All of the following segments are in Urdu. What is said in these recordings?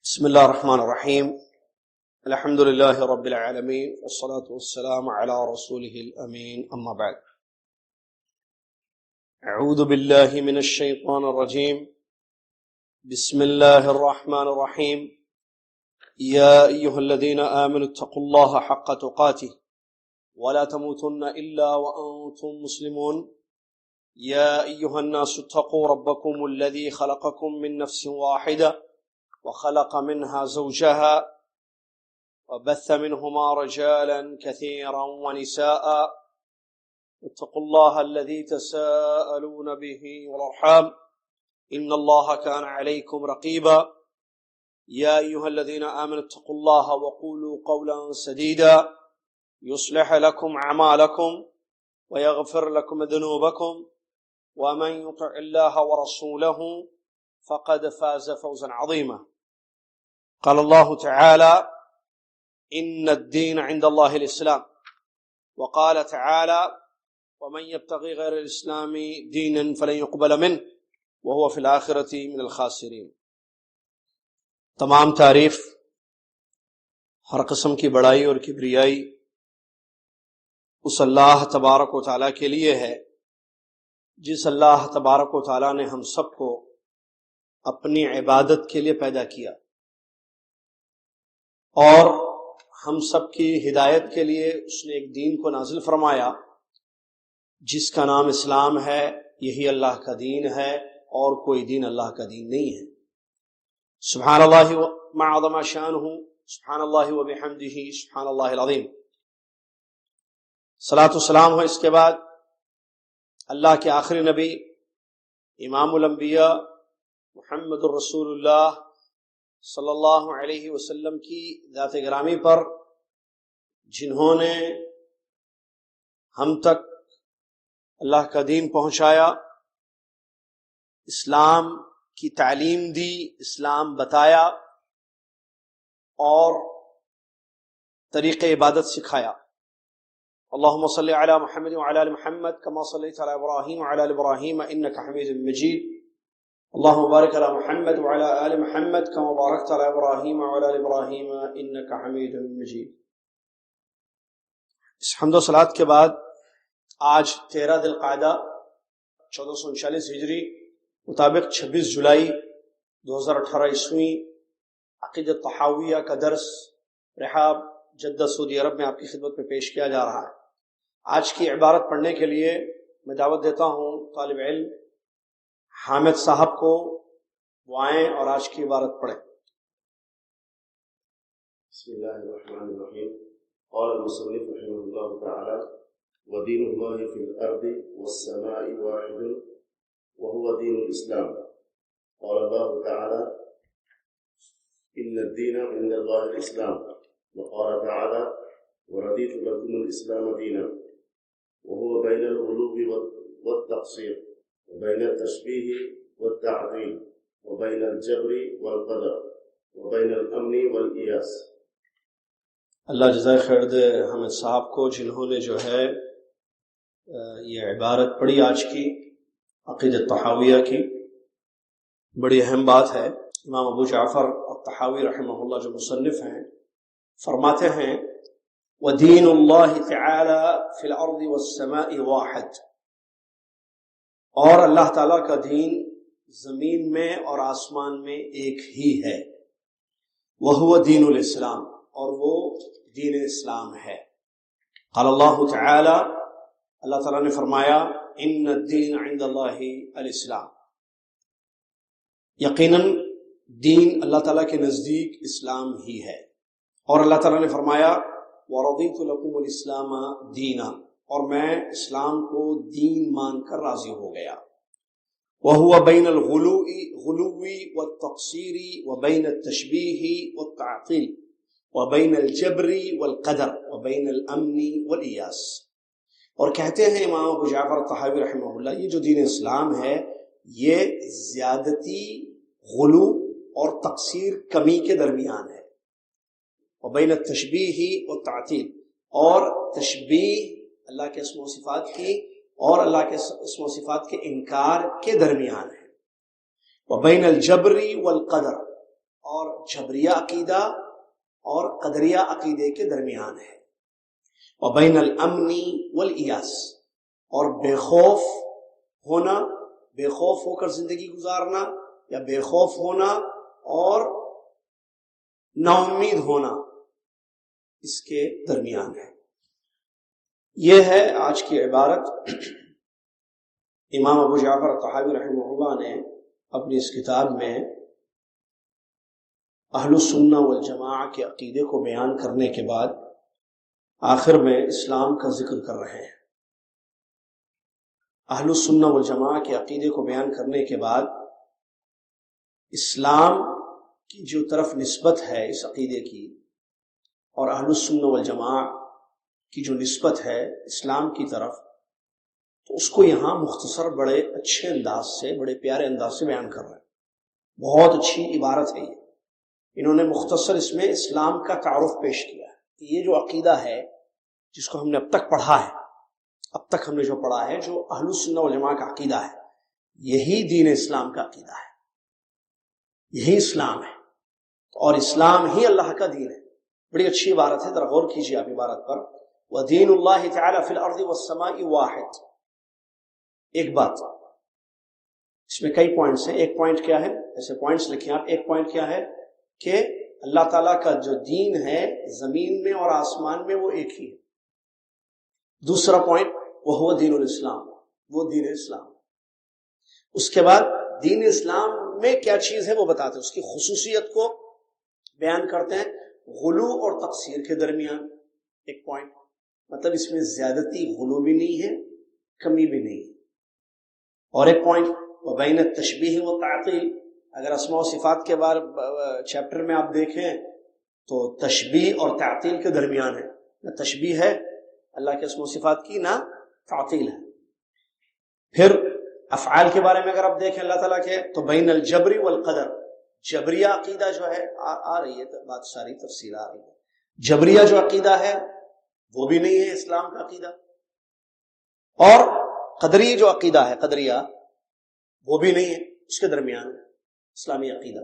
بسم الله الرحمن الرحيم. الحمد لله رب العالمين والصلاة والسلام على رسوله الأمين، أما بعد. أعوذ بالله من الشيطان الرجيم. بسم الله الرحمن الرحيم. يا أيها الذين آمنوا اتقوا الله حق تقاته ولا تموتن إلا وأنتم مسلمون. يا أيها الناس اتقوا ربكم الذي خلقكم من نفس واحدة وخلق منها زوجها وبث منهما رجالا كثيرا ونساء، اتقوا الله الذي تساءلون به والأرحام إن الله كان عليكم رقيبا. يا أيها الذين آمنوا اتقوا الله وقولوا قولا سديدا يصلح لكم أعمالكم ويغفر لكم ذنوبكم، ومن يطع الله ورسوله فقد فاز فوزا عظيما. قال الله تعالى: إن الدين عند الله الإسلام. وقال تعالى: ومن يبتغي غير الإسلام دينا فلن يقبل منه وهو في الآخرة من الخاسرين. تمام تعریف، ہر قسم کی بڑائی اور کبریائی اس اللہ تبارک و تعالیٰ کے لیے ہے جس اللہ تبارک و تعالیٰ نے ہم سب کو اپنی عبادت کے لیے پیدا کیا اور ہم سب کی ہدایت کے لیے اس نے ایک دین کو نازل فرمایا جس کا نام اسلام ہے. یہی اللہ کا دین ہے اور کوئی دین اللہ کا دین نہیں ہے. سبحان اللہ ما عظم شانہ، سبحان اللہ و بحمدہ، سبحان اللہ العظیم. صلاۃ و سلام ہو اس کے بعد اللہ کے آخری نبی امام الانبیاء محمد الرسول اللہ صلی اللہ علیہ وسلم کی ذات گرامی پر، جنہوں نے ہم تک اللہ کا دین پہنچایا، اسلام کی تعلیم دی، اسلام بتایا اور طریق عبادت سکھایا. اللہم صلی علی محمد وعلی آل محمد کما صلیت علی ابراہیم وعلی آل ابراہیم انک حمید مجید. اللهم بارك على محمد وعلى آل محمد كما باركت على إبراهيم وعلى آل إبراهيم إنك حميد مجيد. اس حمد و صلات کے بعد آج 13 ذی القعدہ 1439 ہجری مطابق 26 جولائی 2018 عیسوی عقیدۃ طحاویہ کا درس رحاب جدہ سعودی عرب میں آپ کی خدمت میں پیش کیا جا رہا ہے. آج کی عبارت پڑھنے کے لیے میں دعوت دیتا ہوں طالب علم حامد صاحب کو، وہ آئیں اور آج کی عبارت پڑھیں. بسم اللہ الرحمن الرحیم. قال المصنف رحمہ اللہ تعالی: ودین اللہ فی الارض والسماء واحد وهو دین الاسلام. قال اللہ تعالی: ان الدین عند اللہ الاسلام. وقال تعالی: ورضیت لکم الاسلام دینا. وهو بین الغلو والتقصیر وبين التشبيه والتعطيل وبين الجبر والقدر وبين الأمن والإياس. اللہ جزائے خیر دے حامد صاحب کو، جنہوں نے جو ہے یہ عبارت پڑھی آج کی عقیدۃ طحاویہ کی. بڑی اہم بات ہے. امام ابو جعفر الطحاوی رحمہ اللہ جو مصنف ہیں فرماتے ہیں: وَدِينُ اللَّهِ تَعَالَى فِي الْأَرْضِ وَالسَّمَاءِ وَاحِدٌ. اور اللہ تعالیٰ کا دین زمین میں اور آسمان میں ایک ہی ہے. وَهُوَ دین الاسلام، اور وہ دین اسلام ہے. قال اللہ تعالی، اللہ تعالیٰ نے فرمایا: ان الدین عند اللہ الاسلام. یقیناً دین اللہ تعالیٰ کے نزدیک اسلام ہی ہے. اور اللہ تعالیٰ نے فرمایا: وَرَضِيتُ لَكُمُ الْإِسْلَامَ دِينًا، اور میں اسلام کو دین مان کر راضی ہو گیا. وَهُوَ بَيْنَ الْغُلُوِّ وَالتَّقْصِيرِ وَبَيْنَ التَّشْبِيهِ وَالتَّعْطِيلِ وَبَيْنَ الْجَبْرِ وَالْقَدَرِ وَبَيْنَ الْأَمْنِ وَالْإِيَاسِ. اور کہتے ہیں امام ابو جعفر طحاوی رحمہ اللہ، یہ جو دین اسلام ہے یہ زیادتی، غلو اور تقصیر، کمی کے درمیان ہے. وَبَيْنَ التَّشْبِيهِ وَالتَّعْطِيلِ، اور تشبیہ اللہ کے اسم و صفات کی اور اللہ کے اسم و صفات کے انکار کے درمیان ہے. وبین الجبر والقدر، اور جبریہ عقیدہ اور قدریہ عقیدے کے درمیان ہے. وبین الامن والیاس، اور بے خوف ہونا، بے خوف ہو کر زندگی گزارنا، یا بے خوف ہونا اور نا امید ہونا، اس کے درمیان ہے. یہ ہے آج کی عبارت. امام ابو جعفر طحاوی رحمہ اللہ نے اپنی اس کتاب میں اہل السنہ والجماعہ کے عقیدے کو بیان کرنے کے بعد آخر میں اسلام کا ذکر کر رہے ہیں. اہل السنہ والجماعہ کے عقیدے کو بیان کرنے کے بعد اسلام کی جو طرف نسبت ہے اس عقیدے کی، اور اہل السنہ والجماعہ کی جو نسبت ہے اسلام کی طرف، تو اس کو یہاں مختصر بڑے اچھے انداز سے، بڑے پیارے انداز سے بیان کر رہے ہیں. بہت اچھی عبارت ہے یہ. انہوں نے مختصر اس میں اسلام کا تعارف پیش کیا ہے کہ یہ جو عقیدہ ہے جس کو ہم نے اب تک پڑھا ہے، اب تک ہم نے جو پڑھا ہے، جو اہل السنہ والجماعہ کا عقیدہ ہے، یہی دین اسلام کا عقیدہ ہے، یہی اسلام ہے، اور اسلام ہی اللہ کا دین ہے. بڑی اچھی عبارت ہے، ذرا غور کیجیے آپ عبارت پر. وَدِينُ اللَّهِ تَعَالَى فِي الْأَرْضِ وَالسَّمَاءِ وَاحِدٌ. ایک بات، اس میں کئی پوائنٹس ہیں. ایک پوائنٹ کیا ہے؟ ایسے پوائنٹس لکھیں آپ. ایک پوائنٹ کیا ہے کہ اللہ تعالیٰ کا جو دین ہے زمین میں اور آسمان میں وہ ایک ہی ہے. دوسرا پوائنٹ وہ دین الاسلام، وہ دین اسلام. اس کے بعد دین اسلام میں کیا چیز ہے وہ بتاتے ہیں، اس کی خصوصیت کو بیان کرتے ہیں. غلو اور تقصیر کے درمیان ایک پوائنٹ، مطلب اس میں زیادتی، غلو بھی نہیں ہے، کمی بھی نہیں ہے. اور ایک پوائنٹ وبین التشبیہ و تعطیل. اگر اسماء و صفات کے بارے چیپٹر میں آپ دیکھیں تو تشبیہ اور تعطیل کے درمیان ہے. نہ تشبیہ ہے اللہ کے اسماء و صفات کی، نہ تعطیل ہے. پھر افعال کے بارے میں اگر آپ دیکھیں اللہ تعالیٰ کے، تو بین الجبر والقدر. جبریہ عقیدہ جو ہے آ رہی ہے بات، ساری تفصیل آ رہی ہے. جبریہ جو عقیدہ ہے وہ بھی نہیں ہے اسلام کا عقیدہ، اور قدری جو عقیدہ ہے، قدریہ، وہ بھی نہیں ہے. اس کے درمیان اسلامی عقیدہ.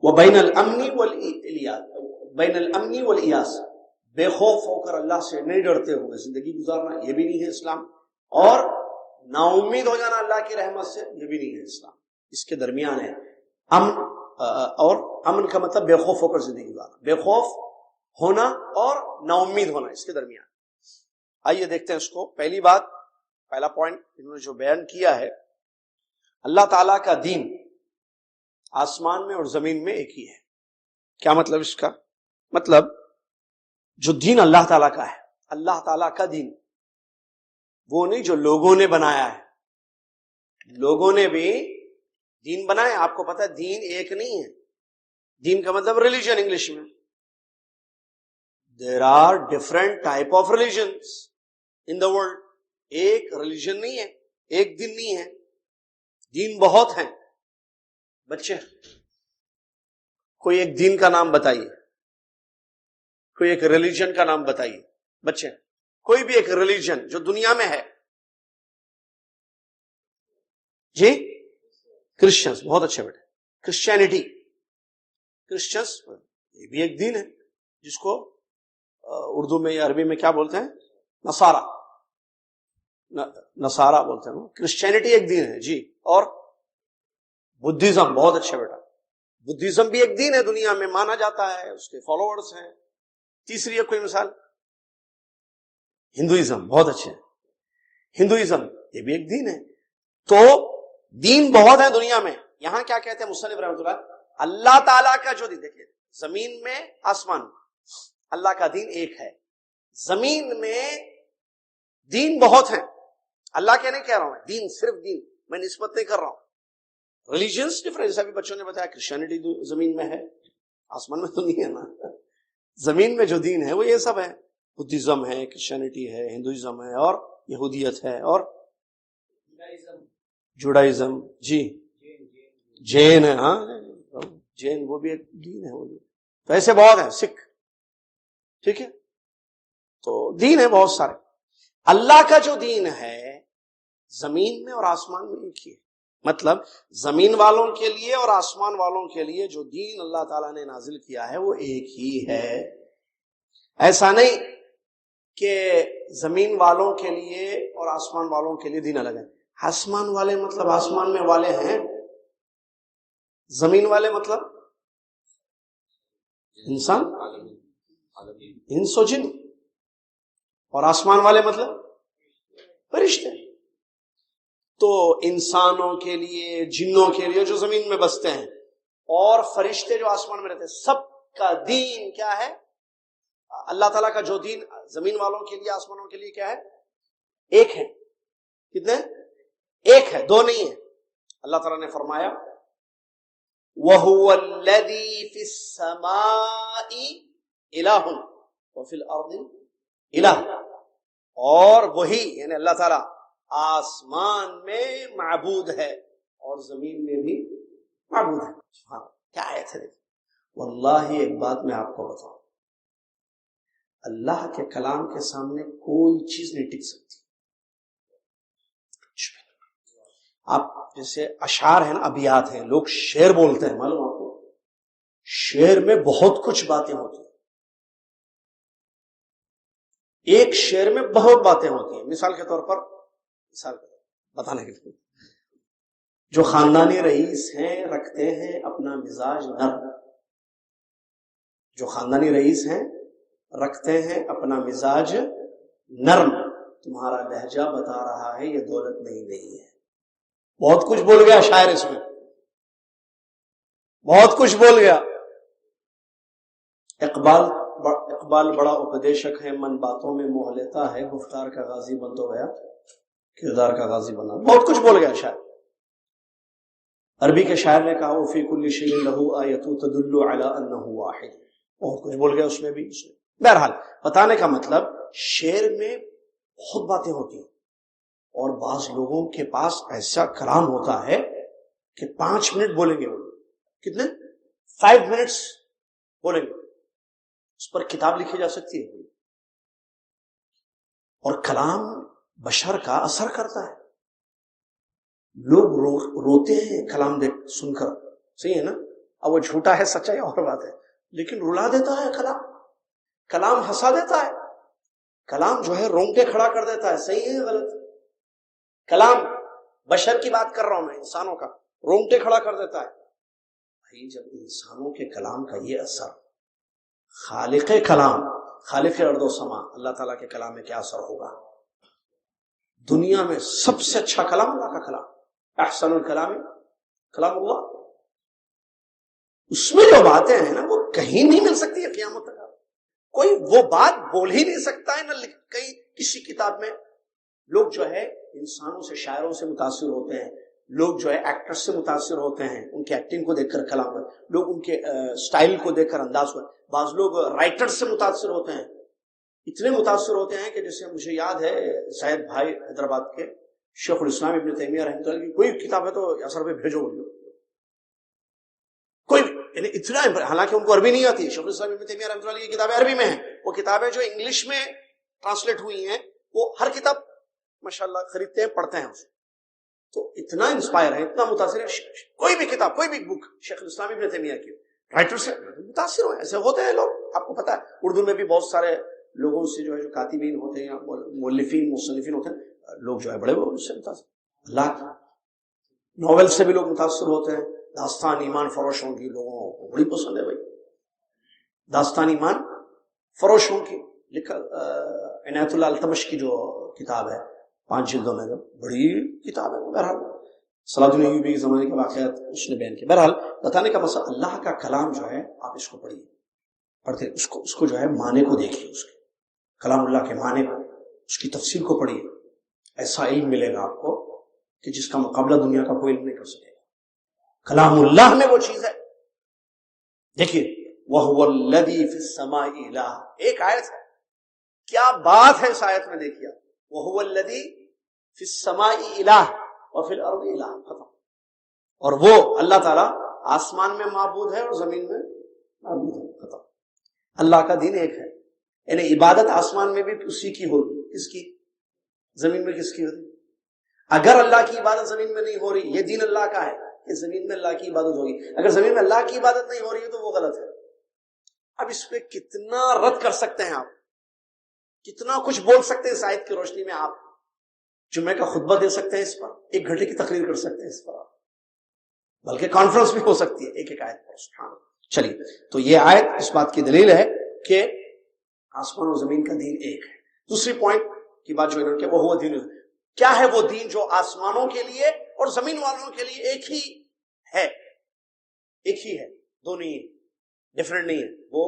وبین الامن والیاس، بین الامن والیاس، بے خوف ہو کر اللہ سے نہیں ڈرتے ہوئے زندگی گزارنا، یہ بھی نہیں ہے اسلام. اور نا امید ہو جانا اللہ کی رحمت سے، یہ بھی نہیں ہے اسلام. اس کے درمیان ہے امن. اور امن کا مطلب بے خوف ہو کر زندگی گزارنا، بے خوف ہونا اور نا امید ہونا، اس کے درمیان. آئیے دیکھتے ہیں اس کو. پہلی بات، پہلا پوائنٹ انہوں نے جو بیان کیا ہے، اللہ تعالیٰ کا دین آسمان میں اور زمین میں ایک ہی ہے. کیا مطلب اس کا؟ مطلب جو دین اللہ تعالیٰ کا ہے، اللہ تعالیٰ کا دین، وہ نہیں جو لوگوں نے بنایا ہے. لوگوں نے بھی دین بنایا. آپ کو پتہ ہے دین ایک نہیں ہے. دین کا مطلب ریلیجن انگلش میں. There are different type of religions in the world. ایک ریلیجن نہیں ہے، ایک دین نہیں ہے. دین بہت ہیں. بچے کوئی ایک دین کا نام بتائیے، کوئی ایک ریلیجن کا نام بتائیے. بچے کوئی بھی ایک ریلیجن جو دنیا میں ہے. جی کرسچنس، بہت اچھے بیٹے. کرسچینٹی، کرسچنس یہ بھی ایک دین ہے جس کو اردو میں یا عربی میں کیا بولتے ہیں؟ نصارہ، نصارہ بولتے ہیں. کرسچینٹی ایک دین ہے جی. اور بدھزم، بہت اچھا بیٹا، بدھزم بھی ایک دین ہے، دنیا میں مانا جاتا ہے، اس کے فالوورز ہیں. تیسری ہے کوئی مثال؟ ہندوازم، بہت اچھے. ہندوازم یہ بھی ایک دین ہے. تو دین بہت ہے دنیا میں. یہاں کیا کہتے ہیں مصنف رحمۃ اللہ؟ اللہ تعالیٰ کا جو دین، دیکھیں زمین میں آسمان میں اللہ کا دین ایک ہے. زمین میں دین بہت ہیں. اللہ کے نہیں کہہ رہا ہوں، دین صرف دین، میں نسبت نہیں کر رہا ہوں. ریلیجنس ڈفرنس، ابھی بچوں نے بتایا کرسچینٹی زمین میں ہے، آسمان میں تو نہیں ہے نا. زمین میں جو دین ہے وہ یہ سب ہے. بدھزم ہے، کرسچینٹی ہے، ہندوازم ہے، اور یہودیت ہے، اور جوڈائزم، جی جین ہے. ہاں جین وہ بھی ایک دین ہے. وہ بھی تو ایسے بہت ہیں. سکھ، ٹھیک ہے. تو دین ہے بہت سارے. اللہ کا جو دین ہے زمین میں اور آسمان میں ایک ہی ہے. مطلب زمین والوں کے لیے اور آسمان والوں کے لیے جو دین اللہ تعالیٰ نے نازل کیا ہے وہ ایک ہی ہے. ایسا نہیں کہ زمین والوں کے لیے اور آسمان والوں کے لیے دین الگ ہے. آسمان والے مطلب آسمان میں والے ہیں، زمین والے مطلب انسان، انس و جن، اور آسمان والے مطلب فرشتے. تو انسانوں کے لیے، جنوں کے لیے جو زمین میں بستے ہیں، اور فرشتے جو آسمان میں رہتے ہیں، سب کا دین کیا ہے؟ اللہ تعالیٰ کا جو دین زمین والوں کے لیے، آسمانوں کے لیے کیا ہے؟ ایک ہے. کتنے؟ ایک ہے، دو نہیں ہے. اللہ تعالیٰ نے فرمایا وَهُوَ الَّذِي فِي السَّمَاءِ إِلَٰهٌ وَفِي الْأَرْضِ إِلَٰهٌ، اور وہی یعنی اللہ تعالیٰ آسمان میں معبود ہے اور زمین میں بھی معبود ہے. ہاں کیا آیت ہے. واللہ ایک بات میں آپ کو بتاؤں، اللہ کے کلام کے سامنے کوئی چیز نہیں ٹک سکتی. آپ جیسے اشعار ہیں نا، ابیات ہیں، لوگ شعر بولتے ہیں، معلوم آپ کو، شعر میں بہت کچھ باتیں ہوتی ہیں. ایک شعر میں بہت باتیں ہوتی ہیں. مثال کے طور پر بتانے کے لیے، جو خاندانی رئیس ہیں رکھتے ہیں اپنا مزاج نرم. جو خاندانی رئیس ہیں رکھتے ہیں اپنا مزاج نرم. تمہارا لہجہ بتا رہا ہے یہ دولت نہیں ہے. بہت کچھ بول گیا شاعر، اس میں بہت کچھ بول گیا. اقبال بڑا اپدیشک ہے، من باتوں میں موہ لیتا ہے، گفتار کا غازی بن تو گیا کردار کا غازی بنا. بہت کچھ بول گیا شاعر. عربی کے شاعر نے کہا وفی کل شیء لہ آیۃ تدل علی انہ واحد. بہت کچھ بول گیا اس میں بھی. بہرحال بتانے کا مطلب، شعر میں بہت باتیں ہوتی ہیں، اور بعض لوگوں کے پاس ایسا کلام ہوتا ہے کہ 5 منٹ بولیں گے. کتنے؟ 5 منٹس بولیں گے. اس پر کتاب لکھی جا سکتی ہے. اور کلام بشر کا اثر کرتا ہے. لوگ روتے ہیں کلام سن کر، صحیح ہے نا؟ اب وہ جھوٹا ہے سچائی اور بات ہے، لیکن رلا دیتا ہے کلام ہنسا دیتا ہے. کلام جو ہے رونگٹے کھڑا کر دیتا ہے. صحیح ہے غلط؟ کلام بشر کی بات کر رہا ہوں میں، انسانوں کا، رونگٹے کھڑا کر دیتا ہے. بھائی جب انسانوں کے کلام کا یہ اثر، خالق کلام، خالق ارض و سما اللہ تعالیٰ کے کلام میں کیا اثر ہوگا؟ دنیا میں سب سے اچھا کلام اللہ کا کلام، احسن الکلام کلام اللہ. اس میں جو باتیں ہیں نا وہ کہیں نہیں مل سکتی ہے قیامت تک. کوئی وہ بات بول ہی نہیں سکتا ہے، نہ کہیں کسی کتاب میں. لوگ جو ہے انسانوں سے، شاعروں سے متاثر ہوتے ہیں، لوگ جو ہے ایکٹرز سے متاثر ہوتے ہیں، ان کی ایکٹنگ کو دیکھ کر کلام پر، لوگ ان کے سٹائل کو دیکھ کر انداز کو. بعض لوگ رائٹر سے متاثر ہوتے ہیں، اتنے متاثر ہوتے ہیں کہ جیسے مجھے یاد ہے زید بھائی حیدرآباد کے، شیخ الاسلام ابن تیمیہ رحمۃ اللہ کی کوئی کتاب ہے تو اثر پہ بھیجو کوئی، یعنی اتنا، حالانکہ ان کو عربی نہیں آتی. شیخ الاسلام ابن تیمیہ رحمۃ اللہ کی کتابیں عربی میں ہیں. وہ کتابیں جو انگلش میں ٹرانسلیٹ ہوئی ہیں، وہ ہر کتاب ماشاءاللہ خریدتے ہیں، پڑھتے ہیں اسے. تو اتنا انسپائر ہے، اتنا متاثر ہے. کوئی بھی کتاب، کوئی بھی بک شیخ الاسلام ابن تیمیہ کی، رائٹر سے متاثر ہوئے. ایسے ہوتے ہیں لوگ، آپ کو پتا ہے اردو میں بھی بہت سارے لوگوں سے جو ہے، جو کاتبین ہوتے ہیں یا مؤلفین مصنفین ہوتے ہیں، لوگ جو ہے بڑے اس سے متاثر. اللہ ناول سے بھی لوگ متاثر ہوتے ہیں. داستان ایمان فروشوں کی لوگوں کو بڑی پسند ہے بھائی. داستان ایمان فروشوں کی، لکھا عنایت اللہ التمش کی جو کتاب ہے 5 جلدوں میں، بڑی کتاب ہے. بہرحال صلاح الدین ایوبی کے زمانے کے واقعات اس نے بیان کیے. بہرحال بتانے کا مسئلہ، اللہ کا کلام جو ہے آپ اس کو پڑھیے، پڑھتے اس کو جو ہے معنی کو دیکھیے، اس کے کلام اللہ کے معنی کو، اس کی تفسیر کو پڑھیے. ایسا علم ملے گا آپ کو کہ جس کا مقابلہ دنیا کا کوئی علم نہیں کر سکے گا. کلام اللہ میں وہ چیز ہے. دیکھیے وَهُوَ الَّذِي فِي السَّمَاءِ إِلَٰهٌ، ایک آیت ہے، کیا بات ہے اس آیت میں. دیکھیے وَهُوَ الَّذِي فِي السَّمَاءِ إِلَٰهٌ وَفِي الْأَرْضِ إِلَٰهٌ، ختم. اور وہ اللہ تعالیٰ آسمان میں معبود ہے اور زمین میں معبود ہے، ختم. اللہ کا دین ایک ہے. یعنی عبادت آسمان میں بھی اسی کی ہوگی. کس کی؟ زمین میں کس کی ہوگی؟ اگر اللہ کی عبادت زمین میں نہیں ہو رہی، یہ دین اللہ کا ہے کہ زمین میں اللہ کی عبادت ہوگی، اگر زمین میں اللہ کی عبادت نہیں ہو رہی ہے تو وہ غلط ہے۔ اب اس پہ کتنا رد کر سکتے ہیں آپ، کتنا کچھ بول سکتے ہیں اس آیت کی روشنی میں۔ آپ جمعے کا خطبہ دے سکتے ہیں اس پر، 1 گھنٹے کی تقریر کر سکتے ہیں اس پر، بلکہ کانفرنس بھی ہو سکتی ہے ایک آیت پر۔ سبحان اللہ۔ چلیے، تو یہ آیت اس بات کی دلیل ہے کہ آسمان اور زمین کا دین ایک ہے۔ دوسری پوائنٹ کی بات جو انہوں نے کیا، وہ ہوا دین، کیا ہے وہ دین جو آسمانوں کے لیے اور زمین والوں کے لیے ایک ہی ہے، ایک ہی ہے، دو نہیں ہے، ڈفرنٹ نہیں ہے، وہ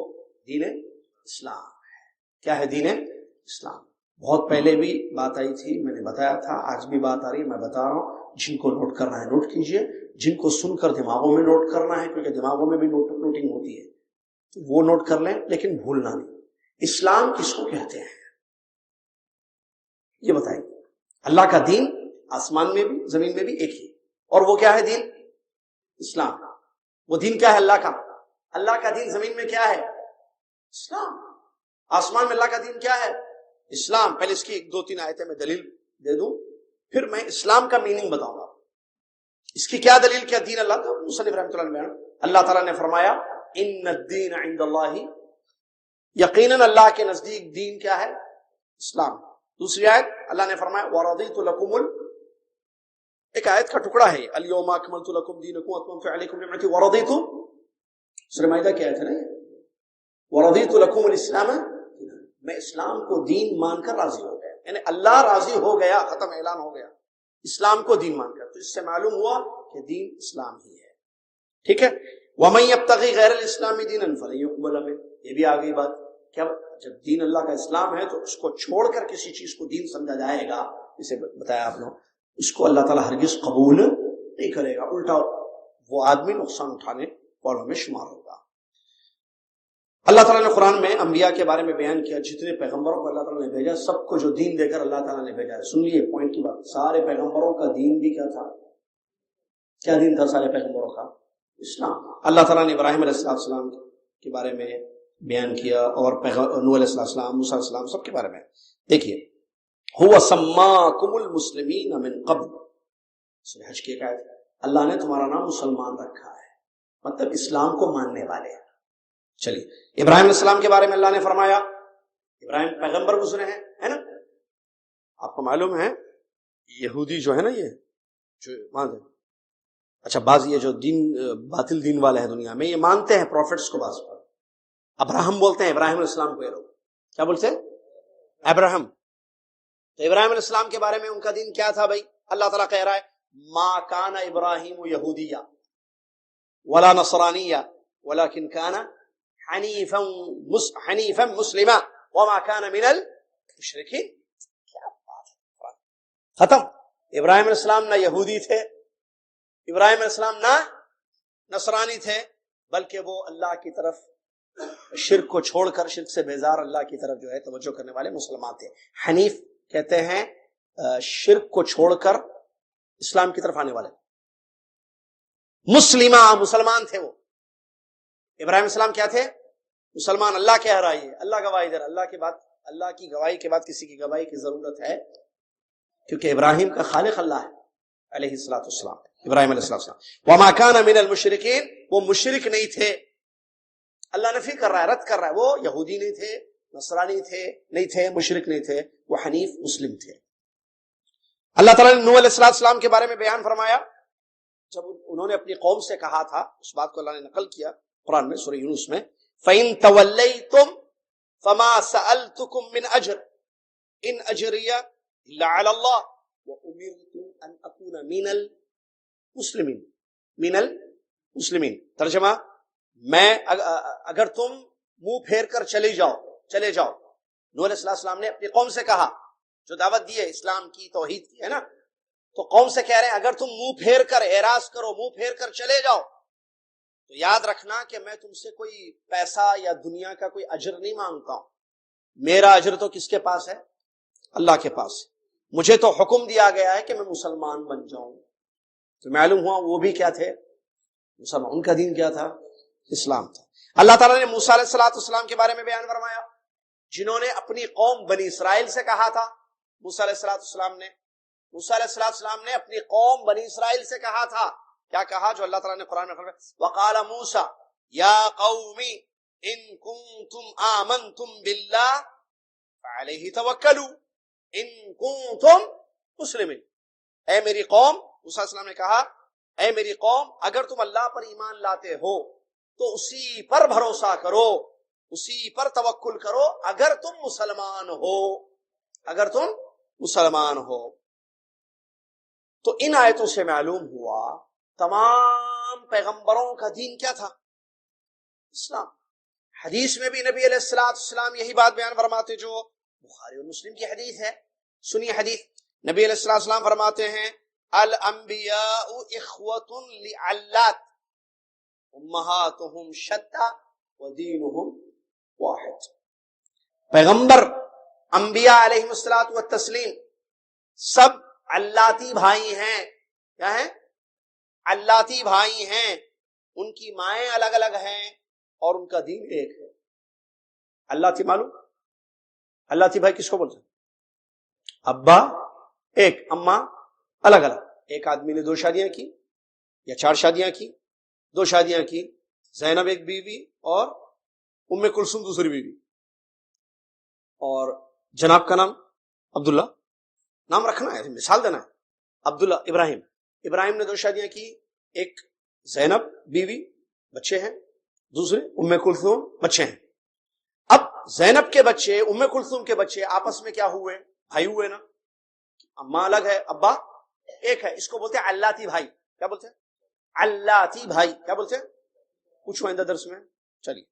دین اسلام ہے۔ کیا ہے دین اسلام؟ بہت پہلے بھی بات آئی تھی، میں نے بتایا تھا، آج بھی بات آ رہی ہے، میں بتا رہا ہوں، جن کو نوٹ کرنا ہے نوٹ کیجئے، جن کو سن کر دماغوں میں نوٹ کرنا ہے، کیونکہ دماغوں میں بھی نوٹنگ ہوتی ہے، تو وہ نوٹ کر لیں، لیکن بھولنا نہیں۔ اسلام کس کو کہتے ہیں یہ بتائیں۔ اللہ کا دین آسمان میں بھی زمین میں بھی ایک ہی، اور وہ کیا ہے دین اسلام۔ وہ دین کیا ہے اللہ کا؟ اللہ کا دین زمین میں کیا ہے؟ اسلام۔ آسمان میں اللہ کا دین کیا ہے؟ اسلام۔ پہلے اس کی 2-3 آیتیں میں دلیل دے دوں، پھر میں اسلام کا میننگ بتاؤں گا۔ اس کی کیا دلیل، کیا دین اللہ کا؟ مصنف رحمۃ اللہ علیہ، اللہ تعالیٰ نے فرمایا ان الدین عند اللہ، یقیناً اللہ کے نزدیک دین کیا ہے؟ اسلام۔ دوسری آیت اللہ نے فرمایا وَرَضِيتُ لَكُمُ ایک آیت کا ٹکڑا ہے، الْيَوْمَ أَكْمَلْتُ لَكُمْ دِينَكُمْ وَأَتْمَمْتُ عَلَيْكُمْ نِعْمَتِي وَرَضِيتُ، سورہ مائدہ کی آیت ہے نا، وَرَضِيتُ لَكُمُ الْإِسْلَامَ، میں اسلام کو دین مان کر راضی ہو گیا، یعنی اللہ راضی ہو گیا، ختم، اعلان ہو گیا اسلام کو دین مان کر۔ تو اس سے معلوم ہوا کہ دین اسلام ہی ہے، ٹھیک ہے۔ وَمَن يَبْتَغِي غَيْرَ الْإِسْلَامِ دِينًا فَلَن يُقْبَلَ مِنْهُ، یہ بھی آ گئی بات، کیا جب دین اللہ کا اسلام ہے تو اس کو چھوڑ کر کسی چیز کو دین سمجھا جائے گا، اسے بتایا آپ نے، اس کو اللہ تعالیٰ ہرگز قبول نہیں کرے گا، الٹا وہ آدمی نقصان اٹھانے والوں میں شمار ہوگا۔ اللہ تعالیٰ نے قرآن میں انبیاء کے بارے میں بیان کیا، جتنے پیغمبروں کو اللہ تعالیٰ نے بھیجا، سب کو جو دین دے کر اللہ تعالیٰ نے بھیجا ہے۔ سن لیے پوائنٹ کی بات، سارے پیغمبروں کا دین بھی کیا تھا؟ کیا دین تھا سارے پیغمبروں کا؟ اسلام۔ اللہ تعالیٰ نے ابراہیم علیہ السلام کے بارے میں بیان کیا، اور نوح علیہ السلام، موسیٰ علیہ السلام، سب کے بارے میں دیکھیے، هو سماکم المسلمین من قبل، سورہ حج کی ایک آیت، اللہ نے تمہارا نام مسلمان رکھا ہے، مطلب اسلام کو ماننے والے۔ چلیے، ابراہیم علیہ السلام کے بارے میں اللہ نے فرمایا، ابراہیم پیغمبر گزرے ہیں، ہے نا؟ آپ کو معلوم ہے یہودی جو ہے نا، یہ جو مانتے، اچھا بعض یہ جو دین باطل دین والے ہیں دنیا میں، یہ مانتے ہیں پروفٹس کو، بعض پر ابراہم بولتے ہیں، ابراہیم علیہ السلام کو یہ لوگ کیا بولتے ہیں؟ ابراہم۔ تو ابراہیم علیہ السلام کے بارے میں ان کا دین کیا تھا بھائی؟ اللہ تعالیٰ کہہ رہا ہے ما کان ابراہیم یہودیہ ولا نصرانیہ ولکن کان حنیفا مسلما وما کان من المشرکین۔ کیا بات ہے، ختم۔ ابراہیم علیہ السلام نہ یہودی تھے، ابراہیم علیہ السلام نہ نصرانی تھے، بلکہ وہ اللہ کی طرف شرک کو چھوڑ کر، شرک سے بیزار اللہ کی طرف جو ہے توجہ کرنے والے مسلمان تھے۔ حنیف کہتے ہیں شرک کو چھوڑ کر اسلام کی طرف آنے والے۔ مسلمہ، مسلمان تھے وہ۔ ابراہیم السلام کیا تھے؟ مسلمان۔ اللہ کہہ رہا ہے، اللہ گواہی دے رہا، اللہ کے بعد، اللہ کی گواہی کے بعد کسی کی گواہی کی ضرورت ہے؟ کیونکہ ابراہیم کا خالق اللہ ہے علیہ الصلوۃ والسلام، ابراہیم علیہ السلام۔ وما کان من المشرکین، وہ مشرک نہیں تھے۔ اللہ نفی کر رہا ہے، رد کر رہا ہے، وہ یہودی نہیں تھے، نصرانی تھے نہیں تھے، مشرک نہیں تھے، وہ حنیف مسلم تھے۔ اللہ تعالیٰ نے نوح علیہ السلام کے بارے میں بیان فرمایا، جب انہوں نے اپنی قوم سے کہا تھا، اس بات کو اللہ نے نقل کیا قرآن میں سورہ یونس میں، فَإِن تَوَلَّيْتُمْ فَمَا سَأَلْتُكُم مِّنْ أَجْرٍ إِنْ أَجْرِيَ إِلَّا عَلَى اللَّهِ وَأُمِرْتُ أَنْ أَكُونَ مِنَ الْمُسْلِمِينَ، مِنَ الْمُسْلِمِينَ۔ ترجمہ، میں اگر تم منہ پھیر کر چلے جاؤ۔ نوح علیہ السلام نے اپنی قوم سے کہا، جو دعوت دی ہے اسلام کی، توحید کی، ہے نا، تو قوم سے کہہ رہے ہیں اگر تم منہ پھیر کر، اعراض کرو، منہ پھیر کر چلے جاؤ، تو یاد رکھنا کہ میں تم سے کوئی پیسہ یا دنیا کا کوئی اجر نہیں مانگتا ہوں، میرا اجر تو کس کے پاس ہے؟ اللہ کے پاس۔ مجھے تو حکم دیا گیا ہے کہ میں مسلمان بن جاؤں۔ تو معلوم ہوا وہ بھی کیا تھے؟ مسلمان۔ ان کا دین کیا تھا؟ اسلام تھا۔ اللہ تعالیٰ نے موسیٰ علیہ السلام کے بارے میں بیان فرمایا، جنہوں نے اپنی قوم بنی اسرائیل سے کہا تھا، موسیٰ علیہ السلام نے موسیٰ علیہ السلام نے اپنی قوم بنی اسرائیل سے کہا تھا، کیا کہا جو اللہ تعالیٰ نے قرآن میں فرمایا، وقال موسیٰ یا قوم ان کنتم آمنتم باللہ فعلیہ توکلوا ان کنتم مسلمین. اے میری قوم، موسیٰ علیہ السلام نے کہا اے میری قوم اگر تم اللہ پر ایمان لاتے ہو تو اسی پر بھروسہ کرو، اسی پر توکل کرو اگر تم مسلمان ہو، اگر تم مسلمان ہو. تو ان آیتوں سے معلوم ہوا تمام پیغمبروں کا دین کیا تھا؟ اسلام. حدیث میں بھی نبی علیہ السلام یہی بات بیان فرماتے جو بخاری اور مسلم کی حدیث ہے. سنیے حدیث. نبی علیہ السلام فرماتے ہیں الانبیاء اخوۃ لعلات امہاتہم شتیٰ ودینہم واحد. پیغمبر انبیاء علیہم الصلوۃ والتسلیم سب علاتی بھائی ہیں. کیا ہیں؟ علاتی بھائی ہیں. ان کی مائیں الگ الگ ہیں اور ان کا دین ایک ہے. علاتی معلوم؟ علاتی بھائی کس کو بولتے ہیں؟ ابا ایک، اماں الگ الگ. ایک آدمی نے 2 شادیاں کی یا 4 شادیاں کی، 2 شادیاں کی، زینب ایک بیوی اور ام کلثوم دوسری بیوی. اور جناب کا نام عبداللہ، نام رکھنا ہے، مثال دینا ہے. عبداللہ ابراہیم نے 2 شادیاں کی، ایک زینب بیوی بچے ہیں، دوسرے ام کلثوم بچے ہیں. اب زینب کے بچے ام کلثوم کے بچے آپس میں کیا ہوئے؟ بھائی ہوئے نا. اماں الگ ہے، ابا ایک ہے. اس کو بولتے ہیں علاتی بھائی. کیا بولتے ہیں؟ علاتی بھائی. کیا بولتے ہیں؟ کچھ آئندہ درس میں. چلیے،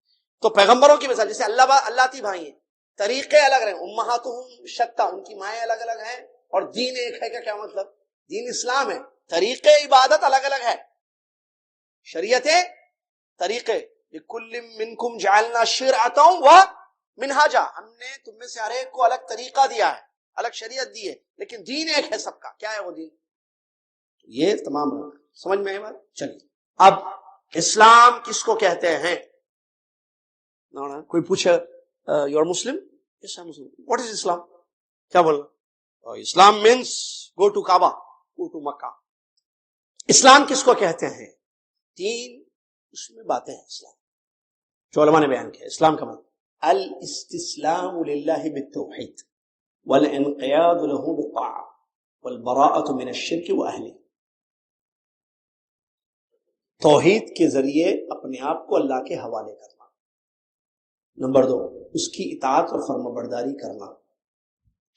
تو پیغمبروں کی مثال جیسے علاتی بھائی ہیں، طریقے الگ رہے. امہاتہم شتیٰ، ان کی مائیں الگ الگ ہیں اور دین ایک ہے. کیا مطلب؟ دین اسلام ہے. طریقے عبادت الگ الگ ہے، شریعتیں، طریقے. لکل منکم جعلنا شرعۃ ومنہاجا، ہم نے تم میں سے ہر ایک کو الگ طریقہ دیا ہے، الگ شریعت دی ہے، لیکن دین ایک ہے سب کا. کیا ہے وہ دین؟ یہ تمام سمجھ میں ہے بات. چلیے، اب اسلام کس کو کہتے ہیں؟ کوئی پوچھے you are Muslim? Yes I am Muslim. What is Islam? کیا بولنا؟ Islam means go to Kaaba, go to Mecca. اسلام کس کو کہتے ہیں؟ 3 اس میں باتیں ہیں اسلام جو علماء نے بیان کیا. اسلام کا مطلب الاستسلام للہ بالتوحید والانقیاد له بالطاعہ والبراءۃ من الشرک واہلہ. توحید کے ذریعے اپنے آپ کو اللہ کے حوالے کرنا. نمبر 2، اس کی اطاعت اور فرما برداری کرنا.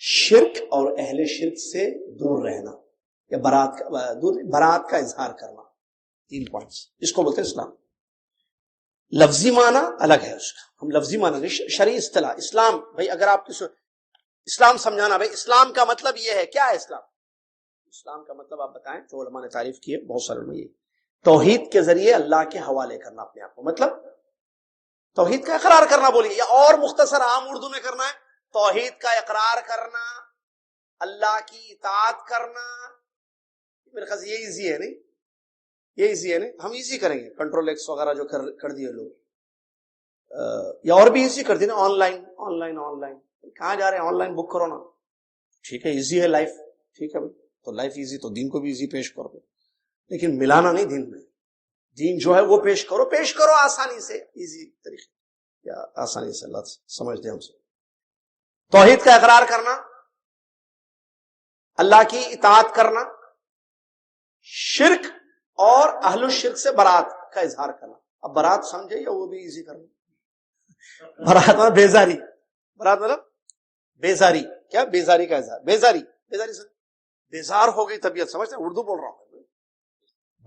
شرک اور اہل شرک سے دور رہنا یا برات کا اظہار کرنا. 3 پوائنٹس اس کو بولتے ہیں اسلام. لفظی معنی الگ ہے اس کا، ہم لفظی معنی شرعی اصطلاح. اسلام بھائی اگر آپ کس اسلام سمجھانا، بھائی اسلام کا مطلب یہ ہے. کیا ہے اسلام؟ اسلام کا مطلب آپ بتائیں. جو علماء نے تعریف کی ہے بہت سارے علماء، یہ توحید کے ذریعے اللہ کے حوالے کرنا اپنے آپ کو. مطلب توحید کا اقرار کرنا بولیے، یا اور مختصر عام اردو میں کرنا ہے توحید کا اقرار کرنا، اللہ کی اطاعت کرنا. میرے خیال یہ ایزی ہے نہیں؟ یہ ایزی ہے نہیں؟ ہم ایزی کریں گے. کنٹرول ایکس وغیرہ جو کر دیے لوگ، یا اور بھی ایزی کر دیے نا. آن لائن کہاں جا رہے ہیں؟ آن لائن بک کرو نا. ٹھیک ہے، ایزی ہے لائف. ٹھیک ہے بھائی، تو لائف ایزی تو دین کو بھی ایزی پیش کرو، لیکن ملانا نہیں دین میں. دین جو ہے وہ پیش کرو آسانی سے، ایزی طریقے، یا آسانی سے اللہ سمجھ دے ہم سے. توحید کا اقرار کرنا، اللہ کی اطاعت کرنا، شرک اور اہل الشرک سے برات کا اظہار کرنا. اب برات سمجھے یا وہ بھی ایزی کرنا؟ برات مطلب بیزاری. برات مطلب بیزاری. کیا؟ بیزاری کا اظہار. بیزاری سے بیزار ہو گئی طبیعت. سمجھتے ہیں؟ اردو بول رہا ہوں.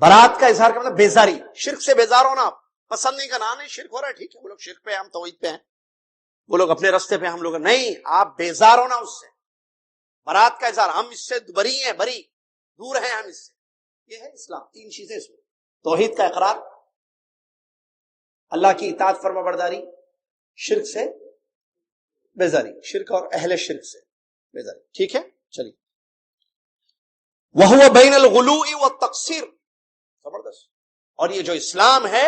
برات کا اظہار کا مطلب بیزاری. شرک سے بیزار ہونا، پسند نہیں کرنا. نہیں شرک ہو رہا ہے، ٹھیک ہے، وہ لوگ شرک پہ ہیں، ہم توحید پہ ہیں، وہ لوگ اپنے رستے پہ، ہم لوگ نہیں. آپ بیزار ہونا اس سے. برات کا اظہار، ہم اس سے بری ہیں، دور ہیں ہم اس سے. یہ ہے اسلام. 3 چیزیں اس میں: توحید کا اقرار، اللہ کی اطاعت فرما برداری، شرک سے بیزاری، شرک اور اہل شرک سے بیزاری. ٹھیک ہے، چلیے. وَهُوَ بَيْنَ الْغُلُوءِ وَالتَّقْصِيرِ. زبردست. اور یہ جو اسلام ہے،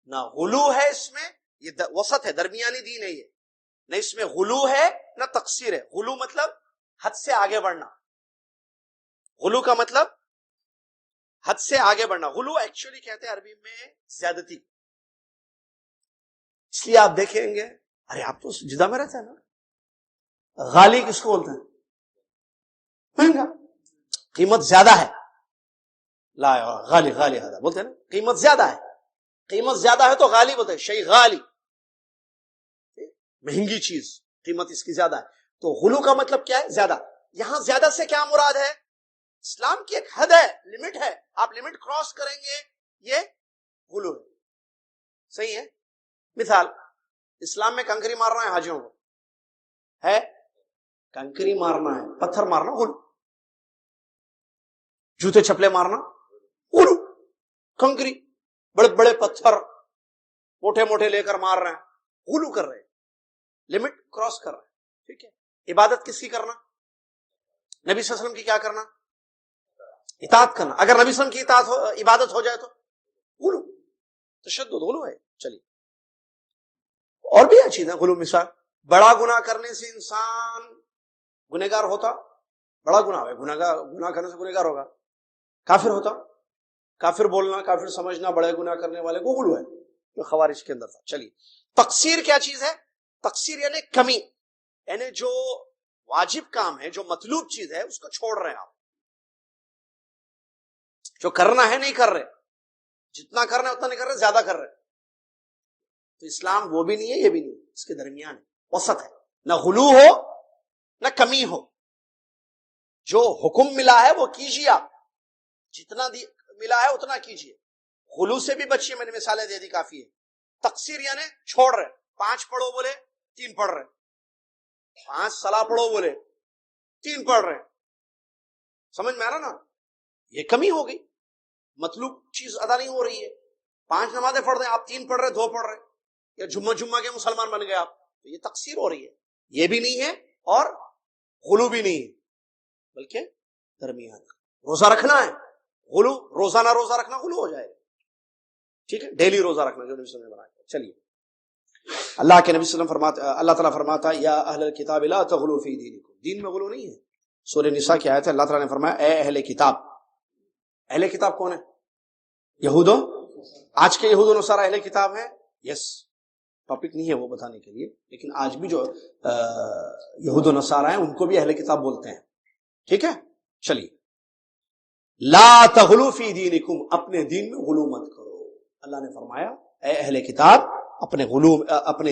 نہ غلو ہے اس میں، یہ وسط ہے، درمیانی دین ہے. یہ نہ اس میں غلو ہے نہ تقصیر ہے. غلو مطلب حد سے آگے بڑھنا، غلو کا مطلب حد سے آگے بڑھنا. غلو ایکچولی کہتے ہیں عربی میں زیادتی. اس لیے آپ دیکھیں گے, ارے آپ تو جدہ میں رہتے ہیں نا, غالی کس کو بولتے ہیں؟ مہنگا, قیمت زیادہ ہے. لا غالی غالی بولتے ہیں نا, قیمت زیادہ ہے. قیمت زیادہ ہے تو غالی بولتے ہیں, شیء غالی, مہنگی چیز, قیمت اس کی زیادہ ہے. تو غلو کا مطلب کیا ہے؟ زیادہ. یہاں زیادہ سے کیا مراد ہے؟ اسلام کی ایک حد ہے, لمٹ ہے, آپ لمٹ کراس کریں گے یہ غلو ہے. صحیح ہے. مثال, اسلام میں کنکری مارنا ہے حاجیوں کو, ہے کنکری مارنا ہے, پتھر مارنا غلو, جوتے چپلے مارنا غلو. کنکری بڑے بڑے پتھر موٹے موٹے لے کر مار رہے ہیں, غلو کر رہے ہیں, لمٹ کراس کر رہے ہیں. ٹھیک ہے. عبادت کس کی کرنا؟ نبی صلی اللہ علیہ وسلم کی کیا کرنا؟ اطاعت کرنا. اگر نبی صلی اللہ علیہ وسلم کی عبادت ہو جائے تو غلو, تشدد, غلو ہے. چلیے اور بھی اچھی ہے غلو. مثال, بڑا گناہ کرنے سے انسان گنہگار ہوتا, بڑا گناہ ہے, گناہ کرنے سے گنہگار ہوگا. کافر ہوتا, کافر بولنا, کافر سمجھنا بڑے گناہ کرنے والے کو غلو ہے, جو خوارج کے اندر تھا. چلیے, تقصیر کیا چیز ہے؟ تقصیر یعنی کمی, یعنی جو واجب کام ہے, جو مطلوب چیز ہے, اس کو چھوڑ رہے ہیں آپ. جو کرنا ہے نہیں کر رہے, جتنا کرنا ہے اتنا نہیں کر رہے, زیادہ کر رہے. تو اسلام وہ بھی نہیں ہے, یہ بھی نہیں ہے, اس کے درمیان ہے, وسط ہے. نہ غلو ہو نہ کمی ہو. جو حکم ملا ہے وہ کیجیے, آپ جتنا ملا ہے اتنا کیجیے. غلو سے بھی بچیے, میں نے مثالیں دے دی, کافی ہے. تقصیر یعنی چھوڑ رہے, 5 پڑھو بولے 3 پڑھ رہے, 5 صلاح پڑھو بولے 3 پڑھ رہے. سمجھ میں آ رہا نا؟ یہ کمی ہو گئی, مطلوب چیز ادا نہیں ہو رہی ہے. 5 نمازیں پڑھ رہے ہیں آپ, 3 پڑھ رہے, 2 پڑھ رہے, یا جمعہ کے مسلمان بن گئے آپ, تو یہ تقصیر ہو رہی ہے. یہ بھی نہیں ہے اور غلو بھی نہیں ہے, بلکہ درمیان. روزہ رکھنا ہے, غلو, روزانہ روزہ رکھنا غلو ہو جائے گا. ٹھیک ہے, ڈیلی روزہ رکھنا جو نبی صلی اللہ علیہ وسلم نے بنایا. چلیے, اللہ کے نبی صلی اللہ علیہ وسلم فرماتا, اللہ تعالیٰ فرماتا ہے, یا اہل الکتاب لا تغلوا فی دینکم, دین میں غلو نہیں ہے. سورہ نساء کی آیت ہے, اللہ تعالیٰ نے فرمایا اے اہل کتاب. اہل کتاب کون ہے؟ یہودوں. آج کے یہود و نصارہ اہل کتاب ہیں. یس, ٹاپک نہیں ہے وہ بتانے کے لیے, لیکن آج بھی جو یہود و نصارہ ہیں ان کو بھی اہل کتاب بولتے ہیں. ٹھیک ہے. چلیے, لا تغلوا فی دینکم, اپنے دین میں غلو مت کرو. اللہ نے فرمایا اے اہل کتاب, اپنے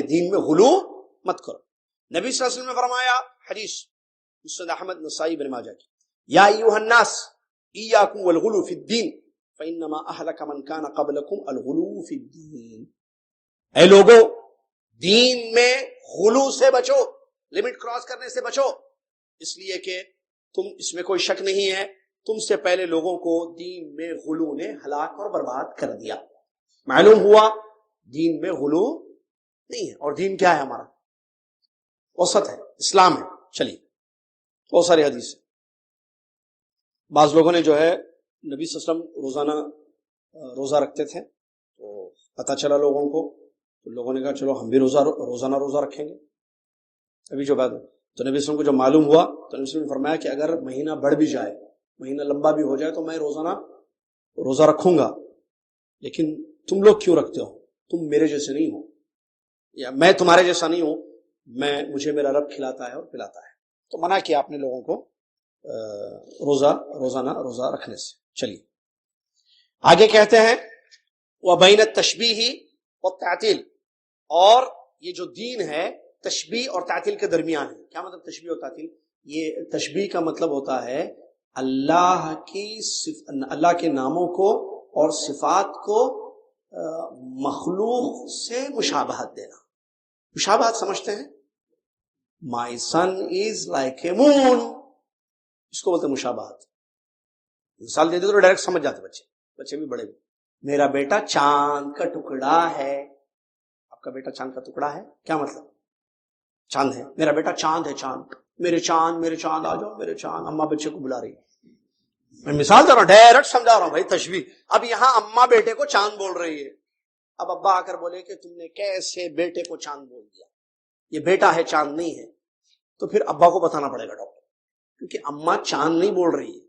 دین میں غلو مت کرو. نبی صلی اللہ علیہ وسلم نے فرمایا, حدیث مسند احمد نسائی بن ماجہ کی, یا ایھا الناس ایاکم والغلو فی الدین فانما اہلک من کان قبلکم الغلو فی الدین. اے لوگو, دین میں غلو سے بچو, لمٹ کراس کرنے سے بچو, اس لیے کہ تم, اس میں کوئی شک نہیں ہے, تم سے پہلے لوگوں کو دین میں غلو نے ہلاک اور برباد کر دیا. معلوم ہوا دین میں غلو نہیں ہے, اور دین کیا ہے ہمارا؟ وسط ہے, اسلام ہے. چلیے, بہت ساری حدیث ہے. بعض لوگوں نے جو ہے نبی صلی اللہ علیہ وسلم روزانہ روزہ رکھتے تھے, تو پتہ چلا لوگوں کو, تو لوگوں نے کہا چلو ہم بھی روزانہ روزہ رکھیں گے. ابھی جو بات ہے, تو نبی صلی اللہ علیہ وسلم کو جب معلوم ہوا تو نبی صلی اللہ علیہ وسلم نے فرمایا کہ اگر مہینہ بڑھ بھی جائے, مہینہ لمبا بھی ہو جائے, تو میں روزانہ روزہ رکھوں گا. لیکن تم لوگ کیوں رکھتے ہو؟ تم میرے جیسے نہیں ہو, یا میں تمہارے جیسا نہیں ہوں, مجھے میرا رب کھلاتا ہے اور پلاتا ہے. تو منع کیا آپ نے لوگوں کو روزانہ روزہ رکھنے سے. چلیے آگے کہتے ہیں وبین التشبیہ والتعطیل, اور یہ جو دین ہے تشبیہ اور تعطیل کے درمیان ہے. کیا مطلب تشبیہ اور تعطیل؟ یہ تشبیہ کا مطلب ہوتا ہے اللہ کے ناموں کو اور صفات کو مخلوق سے مشابہت دینا. مشابہت سمجھتے ہیں؟ My son is like a moon, اس کو بولتے ہیں مشابہت. مثال دے دے تو ڈائریکٹ سمجھ جاتے بچے بھی بڑے بھی. میرا بیٹا چاند کا ٹکڑا ہے. آپ کا بیٹا چاند کا ٹکڑا ہے, کیا مطلب؟ چاند ہے, میرا بیٹا چاند ہے, چاند, میرے چاند آ جاؤ میرے چاند. اماں بچے کو بلا رہی ہے. میں مثال دے رہا ہوں, ڈائریکٹ سمجھا رہا ہوں بھائی, تشبیہ. اب یہاں اماں بیٹے کو چاند بول رہی ہے. اب ابا آ کر بولے کہ تم نے کیسے بیٹے کو چاند بول دیا, یہ بیٹا ہے چاند نہیں ہے. تو پھر ابا کو بتانا پڑے گا ڈاکٹر, کیونکہ اماں چاند نہیں بول رہی ہے,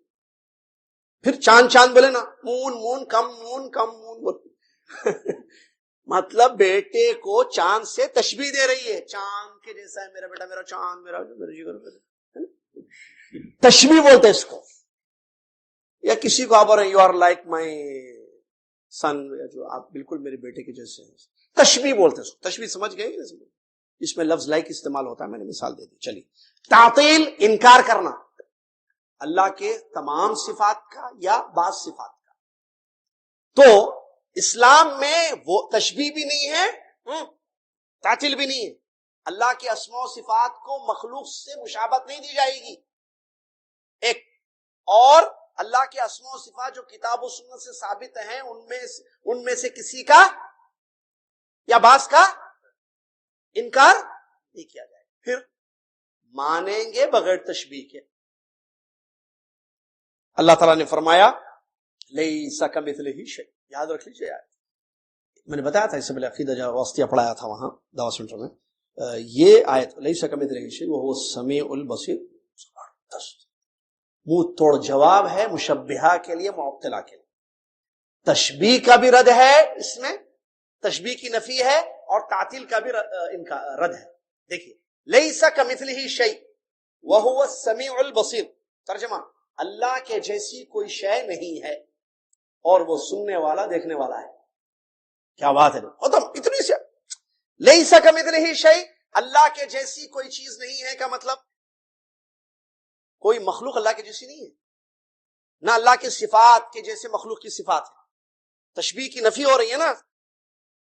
پھر چاند بولے نا، مون کم بولے مطلب بیٹے کو چاند سے تشبیہ دے رہی ہے، چاند کے جیسا ہے میرا بیٹا، میرا چاند، میرا جگر، تشبیہ بولتے اس کو. یا کسی کو آپ بول رہے ہیں یو آر لائک مائی سن، جو آپ بالکل میرے بیٹے کے جیسے ہیں، تشبیہ بولتے اس کو. تشبیہ سمجھ گئے؟ اس میں لفظ لائک استعمال ہوتا ہے، میں نے مثال دے دی. چلیے، تعطیل انکار کرنا اللہ کے تمام صفات کا یا بعض صفات کا. تو اسلام میں وہ تشبیہ بھی نہیں ہے، تعطیل بھی نہیں ہے. اللہ کے اسماء و صفات کو مخلوق سے مشابہت نہیں دی جائے گی ایک، اور اللہ کے اسماء و صفات جو کتاب و سنت سے ثابت ہیں ان میں سے کسی کا یا بعض کا انکار نہیں کیا جائے. پھر مانیں گے بغیر تشبیہ کے. اللہ تعالیٰ نے فرمایا لیس کمثلہ شیء، یاد رکھ لیجیے. میں نے بتایا تھا اس سے پہلے عقیدہ جو واسطیہ پڑھایا تھا وہاں دعویٰ سینٹر میں، یہ آیت لیس کمثلہ شیء وہو السمیع البصیر، زبردست منہ توڑ جواب ہے مشبہہ کے لیے، معطلہ کے لیے. تشبیہ کا بھی رد ہے اس میں، تشبیہ کی نفی ہے، اور تعطیل کا بھی ان کا رد ہے. دیکھیے، لیس کمثلہ شیء وہو السمیع البصیر، ترجمہ اللہ کے جیسی کوئی شے نہیں ہے اور وہ سننے والا دیکھنے والا ہے. کیا بات ہے، اتنی سی لیس کمثلہ شیء، اللہ کے جیسی کوئی چیز نہیں ہے کا مطلب کوئی مخلوق اللہ کے جیسی نہیں ہے، نہ اللہ کے صفات کے جیسے مخلوق کی صفات ہے. تشبیہ کی نفی ہو رہی ہے نا،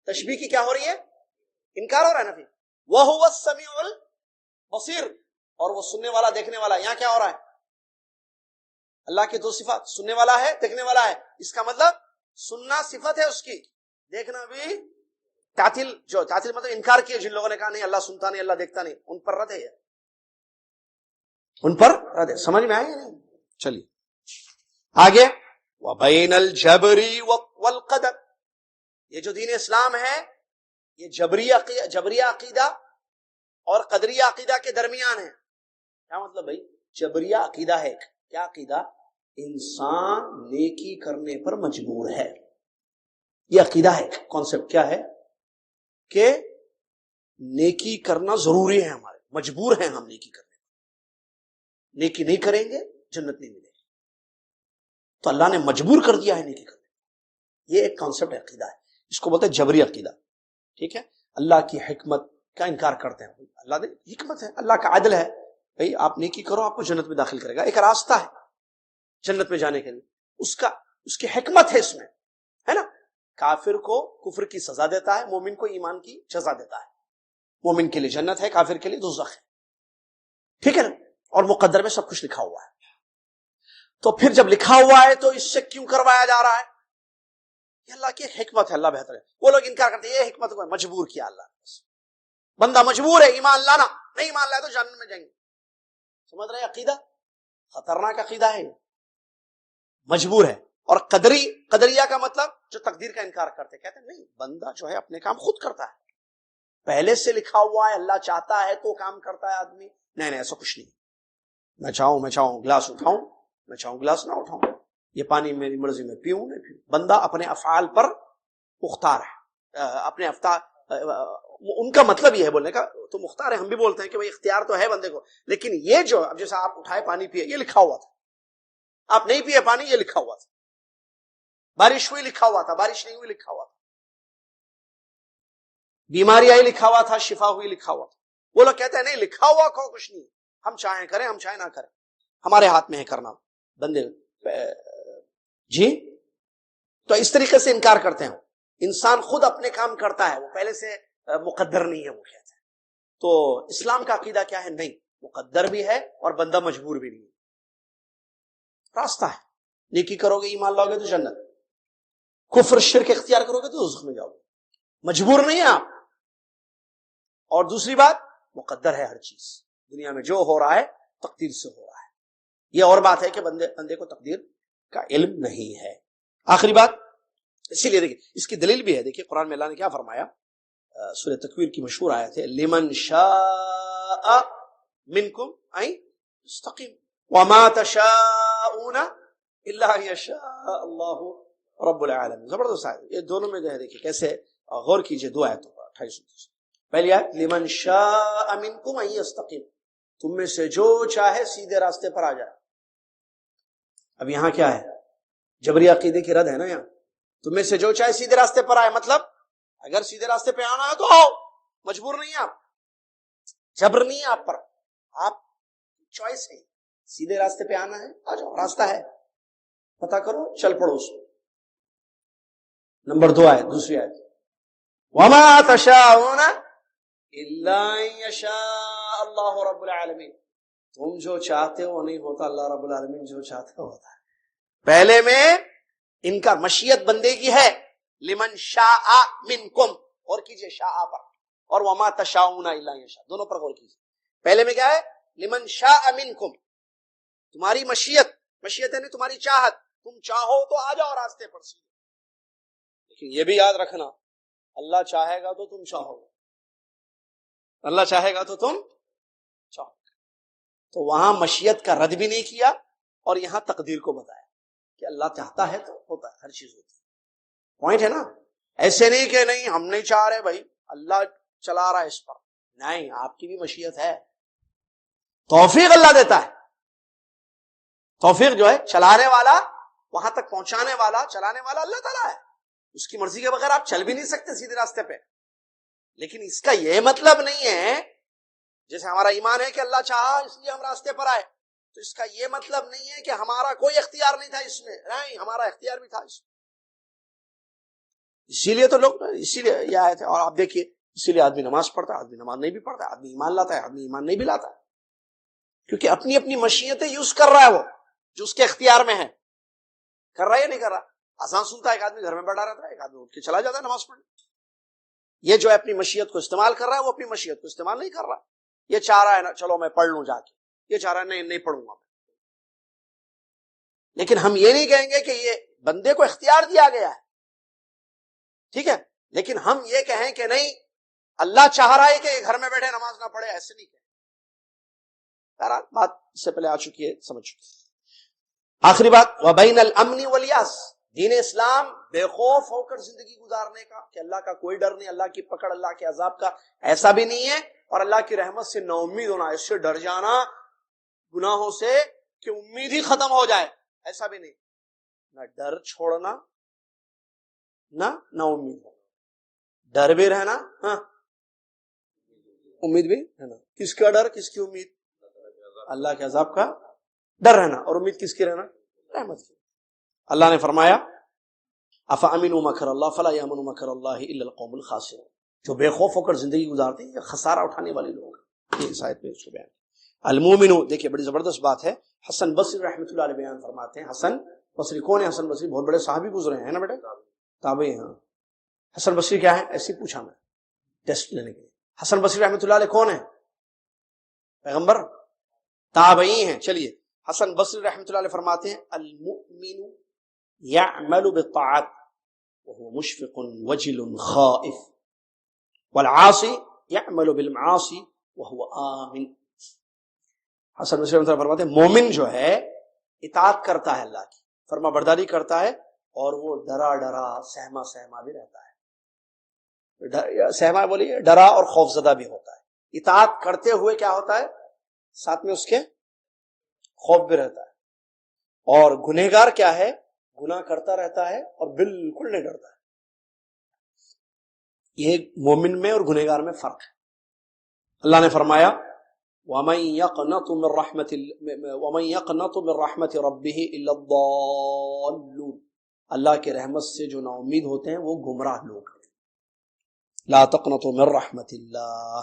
تشبیہ کی کیا ہو رہی ہے؟ انکار ہو رہا ہے، نفی. وَهُوَ السَّمِيعُ الْبَصِيرُ، اور وہ سننے والا دیکھنے والا. یہاں کیا ہو رہا ہے؟ اللہ کے دو صفات، سننے والا ہے، دیکھنے والا ہے. اس کا مطلب سننا صفت ہے اس کی، دیکھنا بھی. تعطیل مطلب انکار کیا جن لوگوں نے کہا نہیں اللہ سنتا نہیں، اللہ دیکھتا نہیں، ان پر رد ہے، ان پر رد ہے. سمجھ میں آئے نہیں؟ چلیے آگے. وَبَيْنَ الْجَبْرِ وَالْقَدَرِ، یہ جو دین اسلام ہے یہ جبریہ عقیدہ اور قدریہ عقیدہ کے درمیان ہے. کیا مطلب بھائی؟ جبریہ عقیدہ ہے، کیا عقیدہ؟ انسان نیکی کرنے پر مجبور ہے، یہ عقیدہ ہے. کانسیپٹ کیا ہے کہ نیکی کرنا ضروری ہے، ہمارے مجبور ہیں ہم نیکی کرنے پر. نیکی نہیں کریں گے جنت نہیں ملے گی، تو اللہ نے مجبور کر دیا ہے نیکی کرنے پر. یہ ایک کانسیپٹ عقیدہ ہے، اس کو بولتے ہیں جبری عقیدہ. ٹھیک ہے، اللہ کی حکمت کا انکار کرتے ہیں. اللہ نے حکمت ہے، اللہ کا عدل ہے، بھئی آپ نیکی کرو آپ کو جنت میں داخل کرے گا، ایک راستہ ہے جنت میں جانے کے لیے، اس کی حکمت ہے اس میں، ہے نا. کافر کو کفر کی سزا دیتا ہے، مومن کو ایمان کی جزا دیتا ہے. مومن کے لیے جنت ہے، کافر کے لیے دوزخ ہے. ٹھیک ہے نا، اور مقدر میں سب کچھ لکھا ہوا ہے. تو پھر جب لکھا ہوا ہے تو اس سے کیوں کروایا جا رہا ہے؟ یہ اللہ کی حکمت ہے، اللہ بہتر ہے. وہ لوگ انکار کرتے ہیں یہ حکمت کو مجبور کیا اللہ نے، بندہ مجبور ہے ایمان لانا، نہیں ایمان لائے تو جہنم میں جائیں گے. سمجھ رہے عقیدہ؟ خطرناک عقیدہ ہے، مجبور ہے. اور قدریہ کا مطلب جو تقدیر کا انکار کرتے، کہتے ہیں نہیں بندہ جو ہے اپنے کام خود کرتا ہے، پہلے سے لکھا ہوا ہے، اللہ چاہتا ہے تو کام کرتا ہے آدمی. نہیں ایسا کچھ نہیں. میں چاہوں گلاس اٹھاؤں، میں چاہوں گلاس نہ اٹھاؤں، یہ پانی میری مرضی میں پیوں نہیں پیوں. بندہ اپنے افعال پر مختار ہے، اپنے ان کا مطلب یہ ہے بولنے کا تو مختار ہے. ہم بھی بولتے ہیں کہ بھائی اختیار تو ہے بندے کو، لیکن یہ جو اب جیسا آپ اٹھائے پانی پیے یہ لکھا ہوا تھا، آپ نہیں پیے پانی یہ لکھا ہوا تھا، بارش ہوئی لکھا ہوا تھا، بارش نہیں ہوئی لکھا ہوا تھا، بیماری آئی لکھا ہوا تھا، شفا ہوئی لکھا ہوا تھا. وہ لوگ کہتے ہیں نہیں لکھا ہوا کو کچھ نہیں، ہم چاہیں کریں ہم چاہیں نہ کریں، ہمارے ہاتھ میں ہے کرنا. بندے جی تو اس طریقے سے انکار کرتے ہیں. انسان خود اپنے کام کرتا ہے، وہ پہلے سے مقدر نہیں ہے، وہ کہتے ہیں. تو اسلام کا عقیدہ کیا ہے؟ نہیں، مقدر بھی ہے اور بندہ مجبور بھی نہیں ہے، راستہ ہے. نیکی کرو گے ایمان لاؤ گے تو جنت، کفر شرک اختیار کرو گے تو دوزخ میں جاؤ گے، مجبور نہیں ہے آپ. اور دوسری بات مقدر ہے، ہر چیز دنیا میں جو ہو رہا ہے تقدیر سے ہو رہا ہے. یہ اور بات ہے کہ بندے کو تقدیر کا علم نہیں ہے. آخری بات، اسی لیے دیکھیں اس کی دلیل بھی ہے. دیکھیں قرآن میں اللہ نے کیا فرمایا، سورہ تکویر کی مشہور آیت ہے لمن شاء منکم ان یستقیم وما تشاءون الا یشاء اللہ رب العالمین. زبردست آیت. یہ دونوں میں جو ہے دیکھیے کیسے غور کیجئے. دو آیتوں پر 28. پہلی آیت لمن شاء منکم ان یستقیم، تم میں سے جو چاہے سیدھے راستے پر آ جائے. اب یہاں کیا ہے؟ جبری عقیدے کی رد ہے نا. یہاں تم میں سے جو چاہے سیدھے راستے پر آئے، مطلب اگر سیدھے راستے پہ آنا ہے تو آؤ، مجبور نہیں آپ، جبر نہیں ہے آپ پر، آپ چوائس ہے. سیدھے راستے پہ آنا ہے آ جاؤ، راستہ ہے، پتا کرو، چل پڑو اس میں. نمبر 2 آیت، دوسری آیت وما تشاءون الا ان یشاء اللہ رب العالمین. تم جو چاہتے ہو نہیں ہوتا، اللہ رب العالمین جو چاہتے ہو ہوتا ہے. پہلے میں ان کا مشیت بندے کی ہے، لمن شاء منکم، اور کیجئے شاء پر، اور وما تشاءون الا ان یشاء، دونوں پر غور کیجئے. پہلے میں کیا ہے؟ لمن شاء منکم، تمہاری مشیت، مشیت یعنی تمہاری چاہت، تم چاہو تو آ جاؤ راستے پر سیدھے. لیکن یہ بھی یاد رکھنا، اللہ چاہے گا تو تم چاہو گے، اللہ چاہے گا تو تم چاہو گے. تو وہاں مشیت کا رد بھی نہیں کیا، اور یہاں تقدیر کو بتایا کہ اللہ چاہتا ہے تو ہوتا ہے، ہر چیز ہوتی ہے. پوائنٹ ہے نا. ایسے نہیں کہ نہیں ہم نہیں چاہ رہے بھائی، اللہ چلا رہا ہے اس پر. نہیں، آپ کی بھی مشیت ہے، توفیق اللہ دیتا ہے. توفیق جو ہے چلانے والا، وہاں تک پہنچانے والا، چلانے والا اللہ تعالیٰ ہے. اس کی مرضی کے بغیر آپ چل بھی نہیں سکتے سیدھے راستے پہ. لیکن اس کا یہ مطلب نہیں ہے، جیسے ہمارا ایمان ہے کہ اللہ چاہا اس لیے ہم راستے پر آئے، تو اس کا یہ مطلب نہیں ہے کہ ہمارا کوئی اختیار نہیں تھا اس میں. نہیں، ہمارا اختیار بھی تھا اس میں. اسی لیے تو لوگ، اسی لیے یہ آئے تھے. اور آپ دیکھیے، اسی لیے آدمی نماز پڑھتا ہے، آدمی نماز نہیں بھی پڑھتا ہے، آدمی ایمان لاتا ہے، آدمی ایمان نہیں بھی لاتا ہے. کیونکہ اپنی اپنی مشیتیں یوز کر رہا ہے، وہ جو اس کے اختیار میں ہے. کر رہا ہے یا نہیں کر رہا؟ آسان سنتا ہے، ایک آدمی گھر میں بیٹھا رہتا ہے، ایک آدمی اٹھ کے چلا جاتا ہے نماز پڑھنے. یہ جو ہے اپنی مشیت کو استعمال کر رہا ہے، وہ اپنی مشیت کو استعمال نہیں کر رہا. یہ چاہ رہا ہے نا چلو میں پڑھ لوں جا کے، یہ چاہ رہا ہے نہیں پڑھوں گا میں. لیکن ہم یہ نہیں کہیں گے کہ یہ بندے کو اختیار دیا گیا ہے، ٹھیک ہے، لیکن ہم یہ کہیں کہ نہیں اللہ چاہ رہا ہے کہ گھر میں بیٹھے نماز نہ پڑھے، ایسے نہیں کہیں. بہرحال بات اس سے پہلے آ چکی ہے، سمجھ چکی. آخری بات، وبین الامن والیاس، دین اسلام بے خوف ہو کر زندگی گزارنے کا، کہ اللہ کا کوئی ڈر نہیں، اللہ کی پکڑ، اللہ کے عذاب کا ایسا بھی نہیں ہے، اور اللہ کی رحمت سے نا امید ہونا، اس سے ڈر جانا گناہوں سے کہ امید ہی ختم ہو جائے، ایسا بھی نہیں. نہ ڈر چھوڑنا، نہ امید ہونا. ڈر بھی رہنا، ہاں امید بھی رہنا. کس کا ڈر، کس کی امید؟ اللہ کے عذاب کا ڈر رہنا. اور امید کس کی رہنا؟ رحمت کی. اللہ نے فرمایا افامنوا مکر اللہ فلا یامن مکر اللہ الا القوم الخاسرون. جو بے خوف ہو کر زندگی گزارتے ہیں یہ خسارہ اٹھانے والے لوگ ہیں. یہ اس آیت میں اس کو بیان. المومن، دیکھیے بڑی زبردست بات ہے. حسن بصری رحمۃ اللہ علیہ بیان فرماتے ہیں. حسن بصری کون ہے؟ حسن بصری بہت بڑے صحابی گزرے ہیں نا بیٹے، تابعی. ہاں، حسن بصری کیا ہے؟ ایسے پوچھا میں ٹیسٹ لینے کے لیے. حسن بصری رحمۃ اللہ علیہ کون ہے؟ پیغمبر، تابعی ہیں. چلیے، حسن بصری رحمۃ اللہ علیہ فرماتے ہیں المؤمن يعمل بالطاعات وهو مشفق وجل خائف والعاصي يعمل بالمعاصي وهو آمن. حسن بصری رحمۃ اللہ فرماتے ہیں مومن جو ہے اطاعت کرتا ہے، اللہ کی فرما برداری کرتا ہے، اور وہ ڈرا ڈرا سہما سہما بھی رہتا ہے. سہما بولیے، ڈرا اور خوف زدہ بھی ہوتا ہے. اطاعت کرتے ہوئے کیا ہوتا ہے؟ ساتھ میں اس کے خوف بھی رہتا ہے. اور گنہگار کیا ہے؟ گناہ کرتا رہتا ہے اور بالکل نہیں ڈرتا ہے. یہ مومن میں اور گنہگار میں فرق ہے. اللہ نے فرمایا وَمَن يَقْنَطُ مِن رَحْمَةِ رَبِّهِ إِلَّا الضَّالُّونَ. اللہ کے رحمت سے جو نا امید ہوتے ہیں وہ گمراہ لوگ ہیں. لا تقنطوا من رحمت اللہ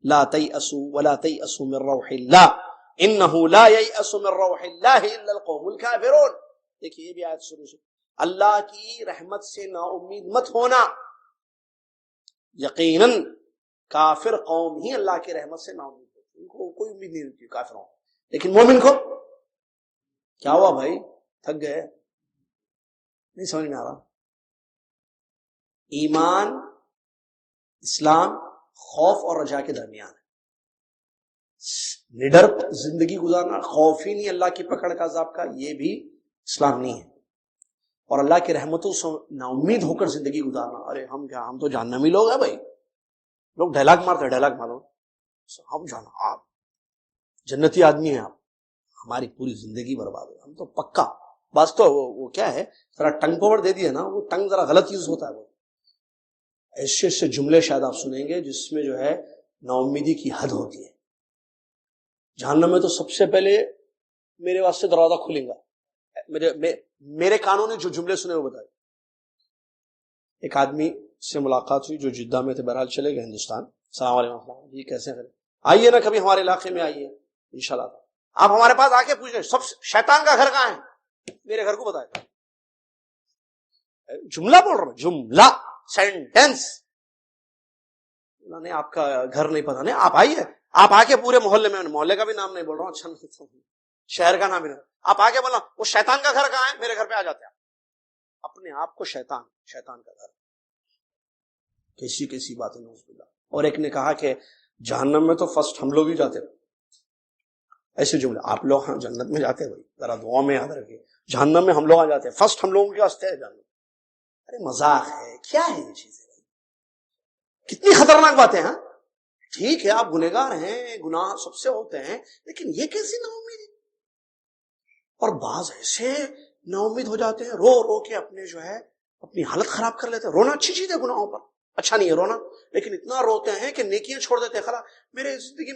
لا تيأسوا ولا تيأسوا من روح اللہ انه لا ييأس من روح اللہ الا القوم الكافرون. دیکھیے یہ بھی آیت شروع سے، اللہ کی رحمت سے نا امید مت ہونا. یقیناً کافر قوم ہی اللہ کی رحمت سے نا امید ہوتی، ان کو کوئی امید نہیں ہوتی کافروں. لیکن مومن کو کیا ہوا بھائی، تھک گئے؟ نہیں سمجھ میں آ رہا. ایمان، اسلام خوف اور رجا کے درمیان ہے. نڈر زندگی گزارنا، خوف ہی نہیں اللہ کی پکڑ کا عذاب کا، یہ بھی اسلام نہیں ہے. اور اللہ کی رحمتوں سے نا امید ہو کر زندگی گزارنا، ارے ہم تو جہنمی لوگ ہیں بھائی. لوگ ڈائلاگ مارتے، ڈائلاگ مارو، ہم جانا، آپ جنتی آدمی ہیں، آپ ہماری پوری زندگی برباد ہے. ہم تو پکا بس. تو وہ کیا ہے، ذرا ٹنگ پاور دے دیا نا، وہ ٹنگ ذرا غلط یوز ہوتا ہے. وہ ایسے ایسے جملے شاید آپ سنیں گے جس میں جو ہے نا امیدی کی حد ہوتی ہے. جہنم میں تو سب سے پہلے میرے واسطے دروازہ کھلیں گا. میرے کانوں نے جو جملے سنے وہ بتائے. ایک آدمی سے ملاقات ہوئی جو جدہ میں تھے، بہرحال چلے گئے ہندوستان. السلام علیکم جی، کیسے ہیں؟ آئیے نا کبھی ہمارے علاقے میں، آئیے انشاءاللہ. آپ ہمارے پاس آ کے پوچھ رہے سب شیطان کا گھر کہاں ہے، میرے گھر کو بتائے. جملہ بول رہا ہوں، جملہ، سینٹینس. نہیں آپ کا گھر نہیں پتا، نہیں آپ آئیے، آپ آ کے پورے محلے میں، محلے کا بھی نام نہیں بول رہا ہوں، اچھا شہر کا نام بھی نہیں، آپ آ کے بولا وہ شیطان کا گھر کہاں ہے، میرے گھر پہ آ جاتے ہیں. اپنے آپ کو شیطان کا گھر. کیسی باتیں نعوذ باللہ. اور ایک نے کہا کہ جہنم میں تو فرسٹ ہم لوگ ہی جاتے ہیں. ایسے جملے. آپ لوگ ہاں جنت میں جاتے ہیں بھائی، ذرا دعا میں یاد رکھیے. جہنم میں ہم لوگ آ جاتے ہیں، فرسٹ ہم لوگوں کے واسطے ہے جہنم. ارے مذاق ہے کیا ہے یہ چیزیں، کتنی خطرناک باتیں ہیں. ٹھیک ہے آپ گنہگار ہیں، گناہ سب سے ہوتے ہیں، لیکن یہ کیسی نا امید ہے. اور بعض ایسے نا امید ہو جاتے ہیں، رو رو کے اپنے جو ہے اپنی حالت خراب کر لیتے ہیں. رونا اچھی چیز ہے گناہوں پر، اچھا نہیں ہے رونا، لیکن اتنا روتے ہیں کہ نیکیاں چھوڑ دیتے ہیں. خلا میری زندگی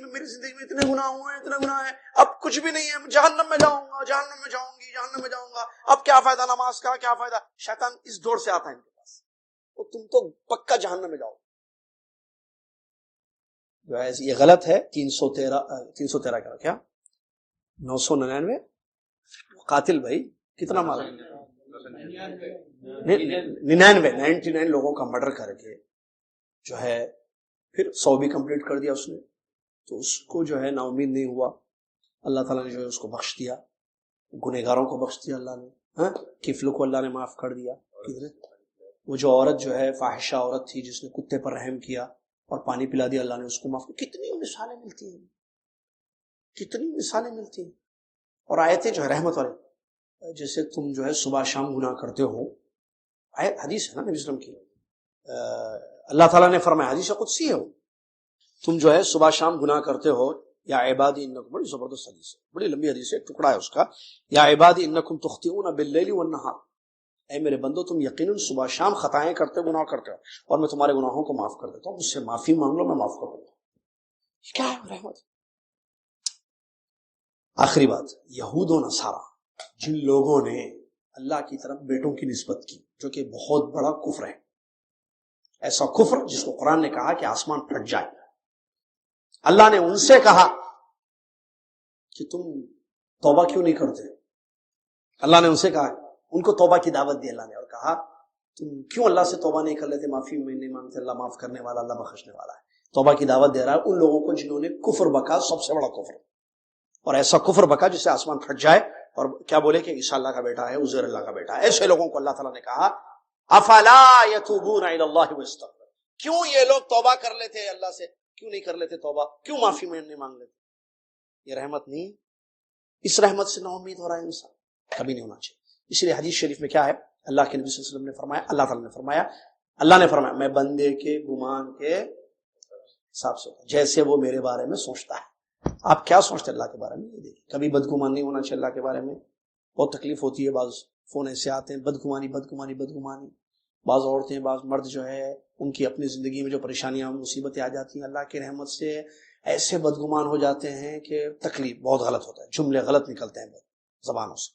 میں اتنے گناہ ہوئے ہیں، اتنے گناہ ہیں، اب کچھ بھی نہیں ہے، جہنم میں جاؤں گا، جہنم میں جاؤں گی، جہنم میں جاؤں گا. اب کیا فائدہ نماز کا، کیا فائدہ. شیطان اس دور سے آتا ہے ان کے پاس، وہ تم تو پکا جہنم میں جاؤ. جو ہے یہ غلط ہے. 313 کا کیا 999 قاتل بھائی کتنا مارا، 99 لوگوں کا مرڈر کر کے جو ہے پھر 100 بھی کمپلیٹ کر دیا اس نے. تو اس کو جو ہے نا امید نہیں ہوا. اللہ تعالیٰ نے جو ہے اس کو بخش دیا، گنہگاروں کو بخش دیا اللہ نے. کفلوں کو اللہ نے معاف کر دیا. وہ جو عورت جو ہے فاحشہ عورت تھی جس نے کتے پر رحم کیا اور پانی پلا دیا، اللہ نے اس کو معاف کیا. کتنی مثالیں ملتی ہیں، کتنی مثالیں ملتی ہیں. اور آیتیں جو ہے رحمت والے، جیسے تم جو ہے صبح شام گناہ کرتے ہو، حدیث ہے نا نبی صلی اللہ علیہ وسلم کی، اللہ تعالیٰ نے فرمایا، حدیث قدسی ہے، تم جو ہے صبح شام گناہ کرتے ہو، یا عبادی انکم، بڑی زبردست حدیث ہے، بڑی لمبی حدیث ہے، ایک ٹکڑا ہے اس کا. یا عبادی انکم تخطئون باللیل والنہار، اے میرے بندو تم یقیناً صبح شام خطائیں کرتے، گناہ کرتے ہو، اور میں تمہارے گناہوں کو معاف کر دیتا ہوں. مجھ سے معافی مانگ لو، میں معاف کر دوں گا. کیا ہے رحمت. آخری بات، یہود و نصارہ، جن لوگوں نے اللہ کی طرف بیٹوں کی نسبت کی، جو کہ بہت بڑا کفر ہے. ایسا کفر جس کو قرآن نے کہا کہ آسمان پھٹ جائے. اللہ نے ان سے کہا کہ تم توبہ کیوں نہیں کرتے. اللہ نے ان سے کہا، ان کو توبہ کی دعوت دی اللہ نے، اور کہا تم کیوں اللہ سے توبہ نہیں کر لیتے، معافی میں نہیں مانگتے. اللہ معاف کرنے والا، اللہ بخشنے والا ہے. توبہ کی دعوت دے رہا ہے ان لوگوں کو جنہوں نے کفر بکا، سب سے بڑا کفر، اور ایسا کفر بکا جس سے آسمان پھٹ جائے، اور کیا بولے کہ عیسیٰ اللہ کا بیٹا ہے، عزیر اللہ کا بیٹا ہے. ایسے لوگوں کو اللہ تعالیٰ نے کہا افلا یتوبون الی اللہ واستغفر، کیوں یہ لوگ توبہ کر لیتے اللہ سے، کیوں نہیں کر لیتے توبہ، کیوں معافی میں نہیں مانگ لیتے. یہ رحمت نہیں، اس رحمت سے نا امید ہو رہا ہے انسان، کبھی نہیں ہونا چاہیے. اس لیے حدیث شریف میں کیا ہے، اللہ کے نبی صلی اللہ علیہ وسلم نے فرمایا، اللہ تعالیٰ نے فرمایا، اللہ نے فرمایا میں بندے کے گمان کے حساب سے، جیسے وہ میرے بارے میں سوچتا ہے. آپ کیا سوچتے ہیں اللہ کے بارے میں، یہ دیکھیں. کبھی بدگمان نہیں ہونا چاہیے اللہ کے بارے میں. بہت تکلیف ہوتی ہے، بعض فون ایسے آتے ہیں بدگمانی بدگمانی بدگمانی. بعض عورتیں، بعض مرد جو ہے ان کی اپنی زندگی میں جو پریشانیاں مصیبتیں آ جاتی ہیں، اللہ کی رحمت سے ایسے بدگمان ہو جاتے ہیں کہ تکلیف بہت غلط ہوتا ہے، جملے غلط نکلتے ہیں زبانوں سے.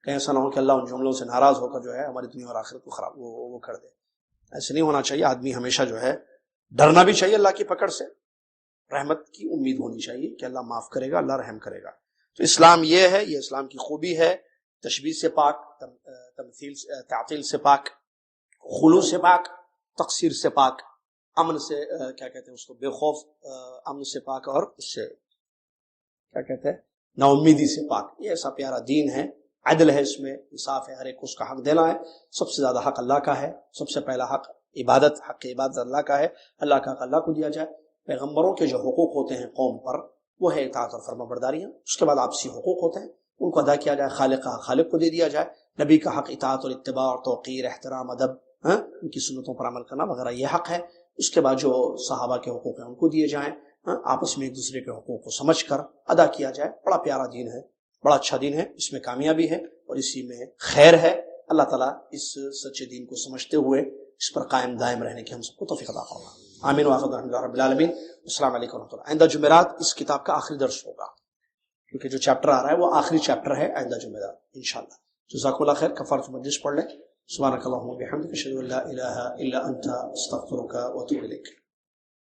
کہیں ایسا نہ ہو کہ اللہ ان جملوں سے ناراض ہو کر جو ہے ہماری دنیا اور آخرت کو خراب وہ کر دے. ایسے نہیں ہونا چاہیے. آدمی ہمیشہ جو ہے ڈرنا بھی چاہیے اللہ کی پکڑ سے، رحمت کی امید ہونی چاہیے کہ اللہ معاف کرے گا، اللہ رحم کرے گا. تو اسلام یہ ہے، یہ اسلام کی خوبی ہے. تشبیہ سے پاک، تمثیل تعطیل سے پاک، خلو سے پاک، تقصیر سے پاک، امن سے کیا کہتے ہیں اس کو، بے خوف امن سے پاک، اور اس سے کیا کہتے ہیں نا امیدی سے پاک. یہ ایسا پیارا دین ہے، عدل ہے اس میں، انصاف ہے، ہر ایک کو اس کا حق دینا ہے. سب سے زیادہ حق اللہ کا ہے، سب سے پہلا حق عبادت، حق عبادت اللہ کا ہے، اللہ کا حق اللہ کو دیا جائے. پیغمبروں کے جو حقوق ہوتے ہیں قوم پر وہ ہے اطاعت اور فرما برداریاں. اس کے بعد آپسی حقوق ہوتے ہیں، ان کو ادا کیا جائے، خالق کا خالق کو دے دیا جائے، نبی کا حق اطاعت اور اتباع اور توقیر، احترام، ادب، ان کی سنتوں پر عمل کرنا وغیرہ یہ حق ہے۔ اس کے بعد جو صحابہ کے حقوق ہیں ان کو دیے جائیں، آپس میں ایک دوسرے کے حقوق کو سمجھ کر ادا کیا جائے۔ بڑا پیارا دین ہے، بڑا اچھا دین ہے، اس میں کامیابی ہے اور اسی میں خیر ہے۔ اللہ تعالیٰ اس سچے دین کو سمجھتے ہوئے اس پر قائم دائم رہنے کی ہم سب کو توفیق عطا فرمائے۔ آمین وآخر دعوانا رب العالمین۔ السلام علیکم ورحمۃ اللہ۔ آئندہ جمعرات اس کتاب کا آخری درس ہوگا، کیونکہ جو چیپٹر آ رہا ہے وہ آخری چیپٹر ہے آئندہ جمعرات انشاءاللہ۔ جزاکم اللہ خیر۔ کفارۃ مجلس پڑھ لیں۔ سبحانک اللہم و بحمدک، اشہد ان لا الہ الا انت، استغفرک و اتوب الیک۔